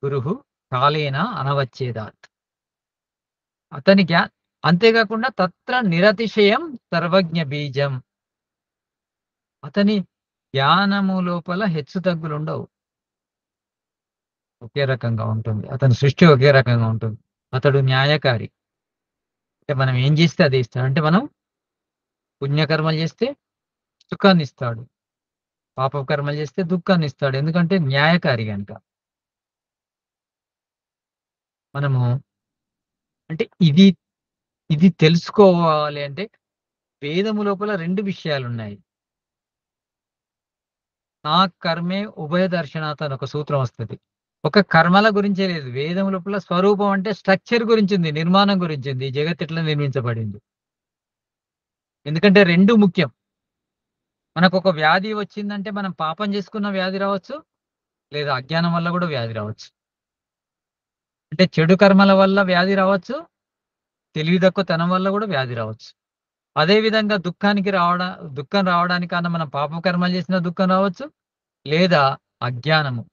గురుహు కాలేన అనవచ్చేదాత్. అతని అంతేకాకుండా తత్ర నిరతిశయం సర్వజ్ఞ బీజం. అతని జ్ఞానము లోపల హెచ్చు తగ్గులు ఉండవు, ఒకే రకంగా ఉంటుంది. అతని సృష్టి ఒకే రకంగా ఉంటుంది. అతడు న్యాయకారి. అంటే మనం ఏం చేస్తే అదే ఇస్తాడు. అంటే మనం పుణ్యకర్మలు చేస్తే సుఖాన్ని ఇస్తాడు. పాపకర్మలు చేస్తే దుఃఖాన్ని ఇస్తాడు. ఎందుకంటే న్యాయకారి గనుక. మనము అంటే ఇది తెలుసుకోవాలి అంటే వేదము లోపల 2 విషయాలున్నాయి. నా కర్మే ఉభయ దర్శనాత్ అని ఒక సూత్రం వస్తది. ఒక కర్మల గురించే లేదు. వేదం లోపల స్వరూపం అంటే స్ట్రక్చర్ గురించింది, నిర్మాణం గురించింది. ఈ జగత్తు ఎట్లా నిర్మించబడింది. ఎందుకంటే 2 ముఖ్యం. మనకొక వ్యాధి వచ్చిందంటే మనం పాపం చేసుకున్న వ్యాధి రావచ్చు, లేదా అజ్ఞానం వల్ల కూడా వ్యాధి రావచ్చు. అంటే చెడు కర్మల వల్ల వ్యాధి రావచ్చు, తెలివి తక్కువతనం వల్ల కూడా వ్యాధి రావచ్చు. అదే విధంగా దుఃఖం రావడానికన్నా మనం పాప కర్మలు చేసిన దుఃఖం రావచ్చు, లేదా అజ్ఞానము,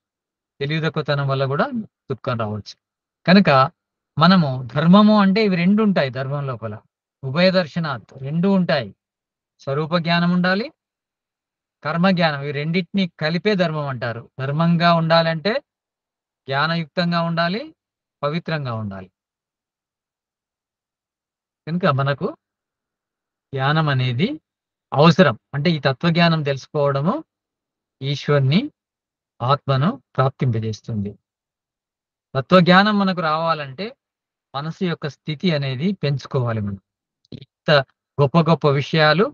తెలివి తక్కువతనం వల్ల కూడా దుఃఖం రావచ్చు. కనుక మనము ధర్మము అంటే ఇవి 2 ఉంటాయి ధర్మం లోపల. ఉభయ దర్శనాత్ 2 ఉంటాయి. స్వరూప జ్ఞానం ఉండాలి, కర్మ జ్ఞానం. ఈ రెండిటిని కలిపే ధర్మం అంటారు. ధర్మంగా ఉండాలంటే జ్ఞానయుక్తంగా ఉండాలి, పవిత్రంగా ఉండాలి. కనుక మనకు జ్ఞానం అనేది అవసరం. అంటే ఈ తత్వజ్ఞానం తెలుసుకోవడము ఈశ్వరుని, ఆత్మను ప్రాప్తింపజేస్తుంది. తత్వజ్ఞానం మనకు రావాలంటే మనసు యొక్క స్థితి అనేది పెంచుకోవాలి మనం. ఇంత గొప్ప గొప్ప విషయాలు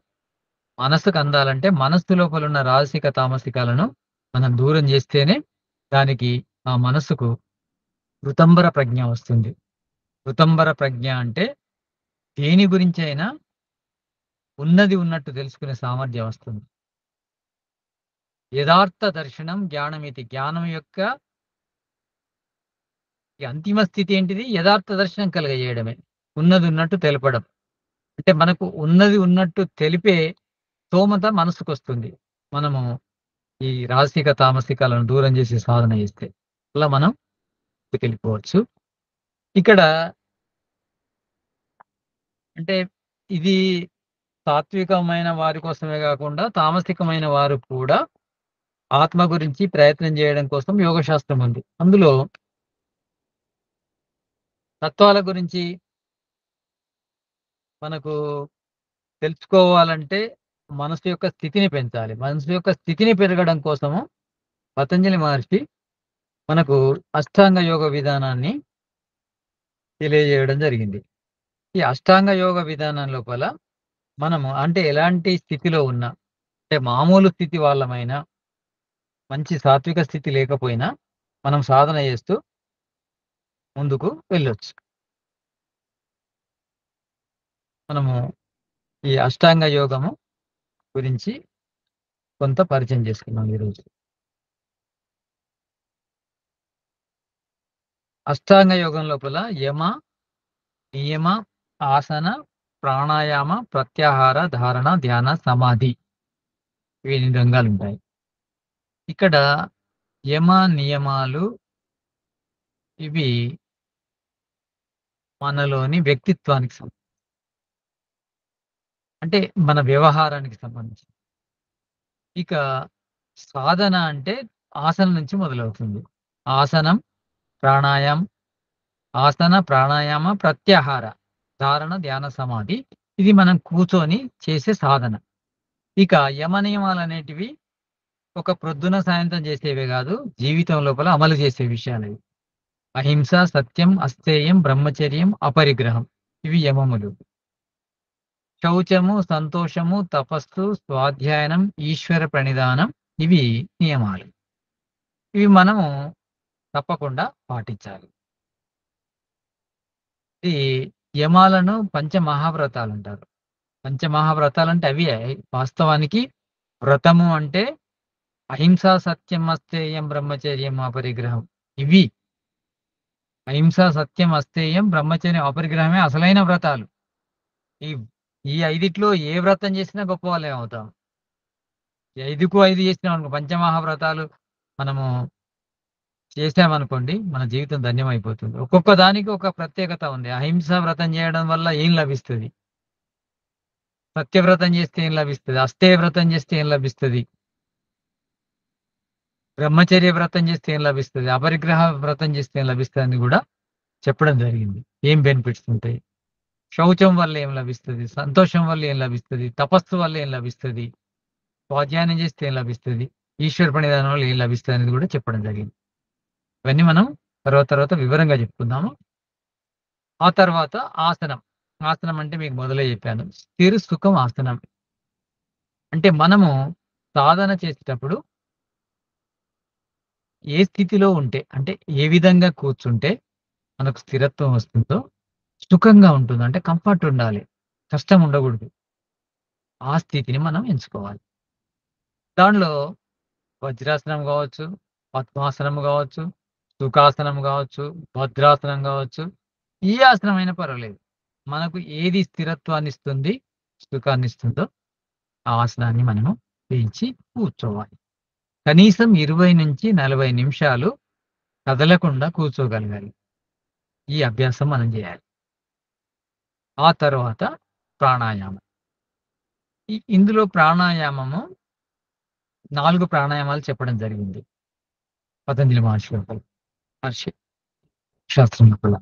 మనసుకు అందాలంటే మనస్సు లోపల ఉన్న రాజసిక తామసికాలను మనం దూరం చేస్తేనే దానికి ఆ మనసుకు ఋతంబర ప్రజ్ఞ వస్తుంది. ఋతంబర ప్రజ్ఞ అంటే దేని గురించి అయినా ఉన్నది ఉన్నట్టు తెలుసుకునే సామర్థ్యం వస్తుంది. యథార్థ దర్శనం జ్ఞానమితి. జ్ఞానం యొక్క ఈ అంతిమ స్థితి ఏంటిది? యథార్థ దర్శనం కలుగజేయడమే. ఉన్నది ఉన్నట్టు తెలపడం. అంటే మనకు ఉన్నది ఉన్నట్టు తెలిపే స్తోమత మనసుకొస్తుంది. మనము ఈ రాజసిక తామసికాలను దూరం చేసి సాధన చేస్తే. అలా మనం ముందుకెళ్ళిపోవచ్చు. ఇక్కడ అంటే ఇది సాత్వికమైన వారి కోసమే కాకుండా తామసికమైన వారు కూడా ఆత్మ గురించి ప్రయత్నం చేయడం కోసం యోగ శాస్త్రం ఉంది. అందులో తత్వాల గురించి మనకు తెలుసుకోవాలంటే మనసు యొక్క స్థితిని పెంచాలి. మనసు యొక్క స్థితిని పెరగడం కోసము పతంజలి మహర్షి మనకు అష్టాంగ యోగ విధానాన్ని తెలియజేయడం జరిగింది. ఈ అష్టాంగ యోగ విధానం లోపల మనము అంటే ఎలాంటి స్థితిలో ఉన్నా, అంటే మామూలు స్థితి వాళ్ళమైనా, మంచి సాత్విక స్థితి లేకపోయినా మనం సాధన చేస్తూ ముందుకు వెళ్ళొచ్చు. మనము ఈ అష్టాంగ యోగము గురించి కొంత పరిచయం చేసుకున్నాం ఈరోజు. అష్టాంగ యోగం లోపల యమ, నియమ, ఆసన, ప్రాణాయామ, ప్రత్యాహార, ధారణ, ధ్యాన, సమాధి ఇవి 8 రంగాలు ఉంటాయి. ఇక్కడ యమ నియమాలు ఇవి మనలోని వ్యక్తిత్వానికి అంటే మన వ్యవహారానికి సంబంధించి. ఇక సాధన అంటే ఆసనం నుంచి మొదలవుతుంది. ఆసనం, ప్రాణాయామ, ప్రత్యాహార, ధారణ, ధ్యాన, సమాధి ఇది మనం కూర్చొని చేసే సాధన. ఇక యమ నియమాలు అనేటివి ఒక ప్రొద్దున సాయంత్రం చేసేవే కాదు, జీవితం లోపల అమలు చేసే విషయాలు. అహింస, సత్యం, అస్థేయం, బ్రహ్మచర్యం, అపరిగ్రహం ఇవి యమములు. శౌచము, సంతోషము, తపస్సు, స్వాధ్యాయనం, ఈశ్వర ప్రణిధానం ఇవి నియమాలు. ఇవి మనము తప్పకుండా పాటించాలి. ఈ యమాలను పంచమహావ్రతాలు అంటారు. పంచమహావ్రతాలు అంటే అవి వాస్తవానికి వ్రతము అంటే అహింస, సత్యం, అస్థేయం, బ్రహ్మచర్యం, అపరిగ్రహం ఇవి. అహింస, సత్యం, అస్థేయం, బ్రహ్మచర్యం, అపరిగ్రహమే అసలైన వ్రతాలు. ఈ 5 ఏ వ్రతం చేసినా గొప్ప వాళ్ళే అవుతాం. 5కు 5 చేసినాం అనుకో, పంచమహావ్రతాలు మనము చేసామనుకోండి, మన జీవితం ధన్యమైపోతుంది. ఒక్కొక్క దానికి ఒక ప్రత్యేకత ఉంది. అహింస వ్రతం చేయడం వల్ల ఏం లభిస్తుంది? సత్యవ్రతం చేస్తే ఏం లభిస్తుంది? అస్థేయ వ్రతం చేస్తే ఏం లభిస్తుంది? బ్రహ్మచర్య వ్రతం చేస్తే ఏం లభిస్తుంది? అపరిగ్రహ వ్రతం చేస్తే ఏం లభిస్తుంది అని కూడా చెప్పడం జరిగింది. ఏం బెనిఫిట్స్ ఉంటాయి? శౌచం వల్ల ఏం లభిస్తది? సంతోషం వల్ల ఏం లభిస్తది? తపస్సు వల్ల ఏం లభిస్తది? స్వాధ్యాయం చేస్తే ఏం లభిస్తది? ఈశ్వర ప్రణిధానం వల్ల ఏం లభిస్తది అనేది కూడా చెప్పడం జరిగింది. ఇవన్నీ మనం తర్వాత వివరంగా చెప్పుకుందాము. ఆ తర్వాత ఆసనం. ఆసనం అంటే మీకు మొదలే చెప్పాను. స్థిర సుఖం ఆసనం. అంటే మనము సాధన చేసేటప్పుడు ఏ స్థితిలో ఉంటే, అంటే ఏ విధంగా కూర్చుంటే మనకు స్థిరత్వం వస్తుందో, సుఖంగా ఉంటుంది. అంటే కంఫర్ట్ ఉండాలి. కష్టం ఉండకూడదు. ఆ స్థితిని మనం ఎంచుకోవాలి. దానిలో వజ్రాసనం కావచ్చు, పద్మాసనం కావచ్చు, సుఖాసనం కావచ్చు, భద్రాసనం కావచ్చు, ఏ ఆసనమైనా పర్వాలేదు. మనకు ఏది స్థిరత్వాన్ని ఇస్తుంది, సుఖాన్ని ఇస్తుందో ఆ ఆసనాన్ని మనము వేయించి కూర్చోవాలి. కనీసం 20-40 నిమిషాలు కదలకుండా కూర్చోగలగాలి. ఈ అభ్యాసం మనం చేయాలి. ఆ తర్వాత ప్రాణాయామం. ఇందులో ప్రాణాయామము 4 ప్రాణాయామాలు చెప్పడం జరిగింది. పతంజలి మహర్షి శాస్త్రం లోపల.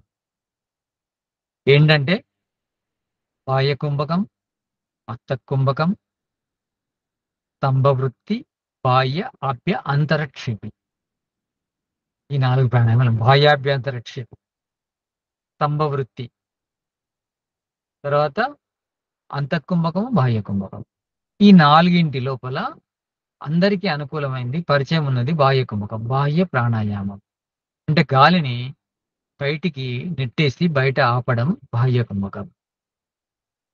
ఏంటంటే బాహ్య కుంభకం, అత్త కుంభకం, స్తంభవృత్తి, బాహ్య ఆభ్య అంతరక్షేపి. ఈ 4 ప్రాణాయామాలు. బాహ్యాభ్యంతరక్షేపి, స్తంభవృత్తి, తర్వాత అంతఃకుంభకం, బాహ్య కుంభకం. ఈ 4 లోపల అందరికీ అనుకూలమైంది, పరిచయం ఉన్నది బాహ్య కుంభకం. బాహ్య ప్రాణాయామం అంటే గాలిని బయటికి నెట్టేసి బయట ఆపడం బాహ్య కుంభకం.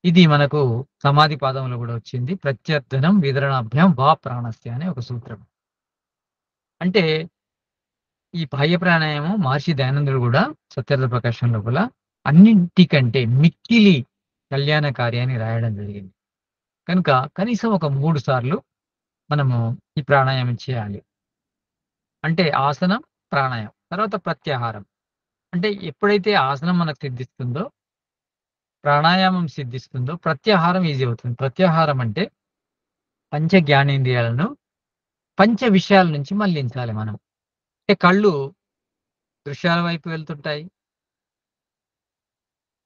ఇది మనకు సమాధి పాదంలో కూడా వచ్చింది. ప్రత్యర్థనం విదరణాభ్యాం వా ప్రాణస్య అనే ఒక సూత్రం. అంటే ఈ బాహ్య ప్రాణాయామం మహర్షి దయానందుడు కూడా సత్యార్థ ప్రకాశం లోపల అన్నింటికంటే మిక్కిలి కళ్యాణకారి అని రాయడం జరిగింది. కనుక కనీసం ఒక 3 సార్లు మనము ఈ ప్రాణాయామం చేయాలి. అంటే ఆసనం, ప్రాణాయామం, తర్వాత ప్రత్యాహారం. అంటే ఎప్పుడైతే ఆసనం మనకు సిద్ధిస్తుందో, ప్రాణాయామం సిద్ధిస్తుందో, ప్రత్యాహారం ఈజీ అవుతుంది. ప్రత్యాహారం అంటే పంచ జ్ఞానేంద్రియాలను పంచ విషయాల నుంచి మళ్లించాలి మనం. అంటే కళ్ళు దృశ్యాల వైపు వెళ్తుంటాయి,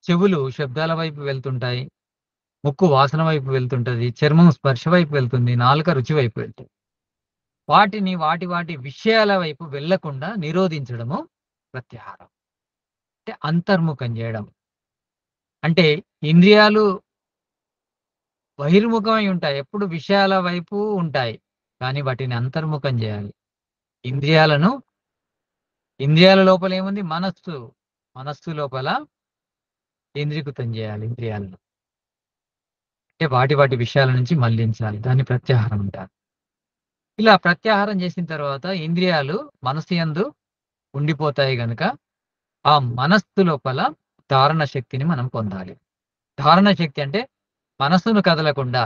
చెవులు శబ్దాల వైపు వెళ్తుంటాయి, ముక్కు వాసన వైపు వెళ్తుంటది, చర్మం స్పర్శ వైపు వెళ్తుంది, నాలుక రుచి వైపు వెళ్తుంది. వాటిని వాటి విషయాల వైపు వెళ్లకుండా నిరోధించడము ప్రత్యాహారం. అంటే అంతర్ముఖం చేయడం. అంటే ఇంద్రియాలు బహిర్ముఖమై ఉంటాయి, ఎప్పుడు విషయాల వైపు ఉంటాయి, కానీ వాటిని అంతర్ముఖం చేయాలి. ఇంద్రియాల లోపల ఏముంది? మనస్సు లోపల కేంద్రీకృతం చేయాలి ఇంద్రియాలను. అంటే వాటి విషయాల నుంచి మళ్లించాలి. దాన్ని ప్రత్యాహారం అంటారు. ఇలా ప్రత్యాహారం చేసిన తర్వాత ఇంద్రియాలు మనస్సు యందు ఉండిపోతాయి గనుక ఆ మనస్సు లోపల ధారణ శక్తిని మనం పొందాలి. ధారణ శక్తి అంటే మనస్సును కదలకుండా,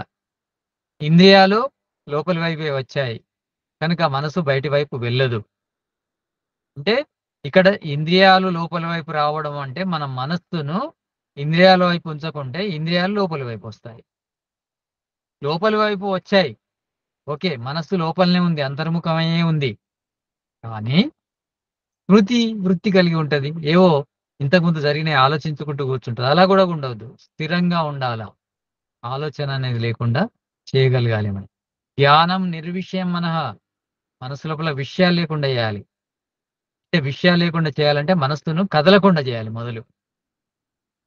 ఇంద్రియాలు లోపలి వైపే వచ్చాయి కనుక మనసు బయటి వైపు వెళ్ళదు. అంటే ఇక్కడ ఇంద్రియాలు లోపలి వైపు రావడం అంటే మన మనస్సును ఇంద్రియాల వైపు ఉంచకుంటే ఇంద్రియాలు లోపలి వైపు వస్తాయి. లోపలి వైపు వచ్చాయి, ఓకే, మనస్సు లోపలనే ఉంది, అంతర్ముఖమయ్యే ఉంది, కానీ వృత్తి కలిగి ఉంటది. ఏవో ఇంతకుముందు జరిగిన ఆలోచించుకుంటూ కూర్చుంటుంది. అలా కూడా ఉండవద్దు. స్థిరంగా ఉండాల. ఆలోచన అనేది లేకుండా చేయగలగాలి మనం. ధ్యానం నిర్విషయం మనసు లోపల విషయాలు లేకుండా చేయాలి. అంటే విషయాలు లేకుండా చేయాలంటే మనస్సును కదలకుండా చేయాలి మొదలు.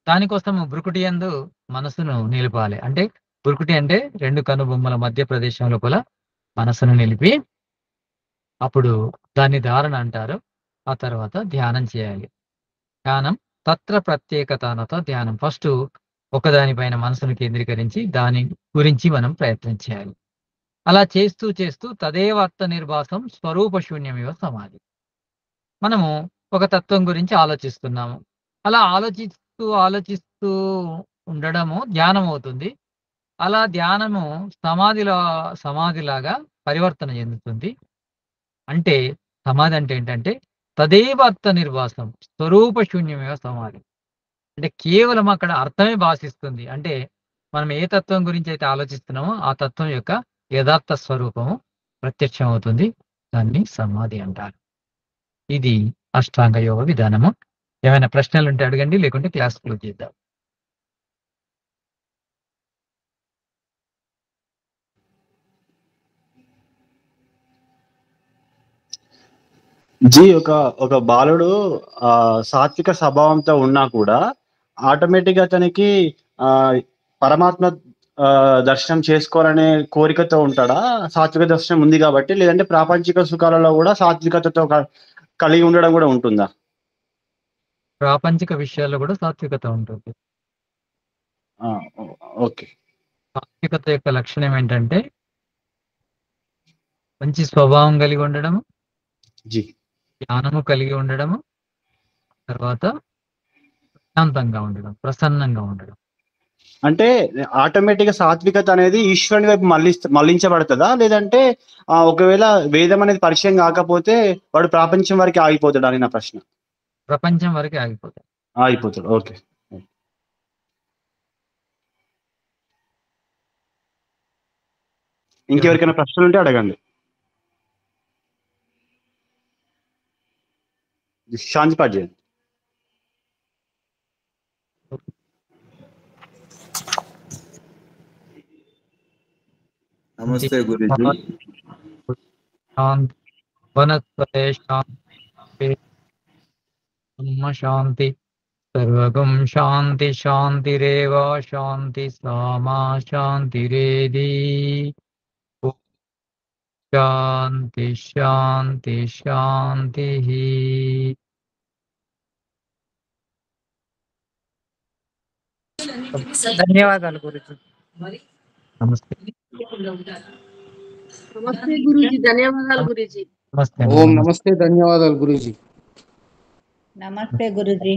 దానికోసం భృకుటి యందు మనస్సును నిలపాలి. అంటే భృకుటి అంటే 2 కనుబొమ్మల మధ్య ప్రదేశం లోపల మనస్సును నిలిపి అప్పుడు దాన్ని ధారణ అంటారు. ఆ తర్వాత ధ్యానం చేయాలి. ధ్యానం తత్ర ప్రత్యేకతానత ధ్యానం. ఫస్ట్ ఒకదానిపైన మనసును కేంద్రీకరించి దాని గురించి మనం ప్రయత్నం చేయాలి. అలా చేస్తూ తదేవ అర్థ నిర్భాసం స్వరూప శూన్యమివ సమాధి. మనము ఒక తత్వం గురించి ఆలోచిస్తున్నాము. అలా ఆలోచిస్తూ ఉండడము ధ్యానం అవుతుంది. అలా ధ్యానము సమాధిలాగా పరివర్తన చెందుతుంది. అంటే సమాధి అంటే ఏంటంటే తదేవ అర్థ నిర్వాసం స్వరూప శూన్యమేవ సమాధి. అంటే కేవలం అక్కడ అర్థమే భాషిస్తుంది. అంటే మనం ఏ తత్వం గురించి అయితే ఆలోచిస్తున్నామో ఆ తత్వం యొక్క యథార్థ స్వరూపము ప్రత్యక్షం అవుతుంది. దాన్ని సమాధి అంటారు. ఇది అష్టాంగ యోగ విధానము. ఏమైనా ప్రశ్నలు ఉంటే అడగండి, లేకుంటే క్లాస్ క్లోజ్ చేద్దాం. జీ ఒక బాలుడు సాత్విక స్వభావంతో ఉన్నా కూడా ఆటోమేటిక్ గా అతనికి పరమాత్మ దర్శనం చేసుకోవాలనే కోరికతో ఉంటాడా? సాత్విక దర్శనం ఉంది కాబట్టి, లేదంటే ప్రాపంచిక సుఖాలలో కూడా సాత్వికతతో కలిగి ఉండడం కూడా ఉంటుందా? ప్రాపంచిక విషయాల్లో కూడా సాత్వికత ఉంటుంది. ఓకే. సాత్వికత యొక్క లక్షణం ఏంటంటే మంచి స్వభావం కలిగి ఉండడము, జీ జ్ఞానము కలిగి ఉండడము, తర్వాత ప్రశాంతంగా ఉండడం, ప్రసన్నంగా ఉండడం. అంటే ఆటోమేటిక్ గా సాత్వికత అనేది ఈశ్వరుని వైపు మళ్లించబడుతుందా, లేదంటే ఒకవేళ వేదం అనేది పరిచయం కాకపోతే వాడు ప్రపంచం వరకు ఆగిపోతాడు అని నా ప్రశ్న. ప్రపంచం వరకే ఆగిపోతాడు. ఓకే. ఇంకెవరికైనా ప్రశ్నలు ఉంటే అడగండి. శాంతి పాఠ చేయండి. నమస్తే గురుజీ. శాంతి వనస్పతే శాంతి శాంతి సర్వగం శాంతి శాంతిరేవ శాంతి సామా శాంతిరేది. శాంతి శాంతి శాంతి. ధన్యవాదాలు గురుజీ. నమస్తే. నమస్తే గురూజీ. ధన్యవాదాలు గురూజీ. నమస్తే. ఓం నమస్తే, ధన్యవాదాలు గురూజీ. నమస్తే గురుజీ.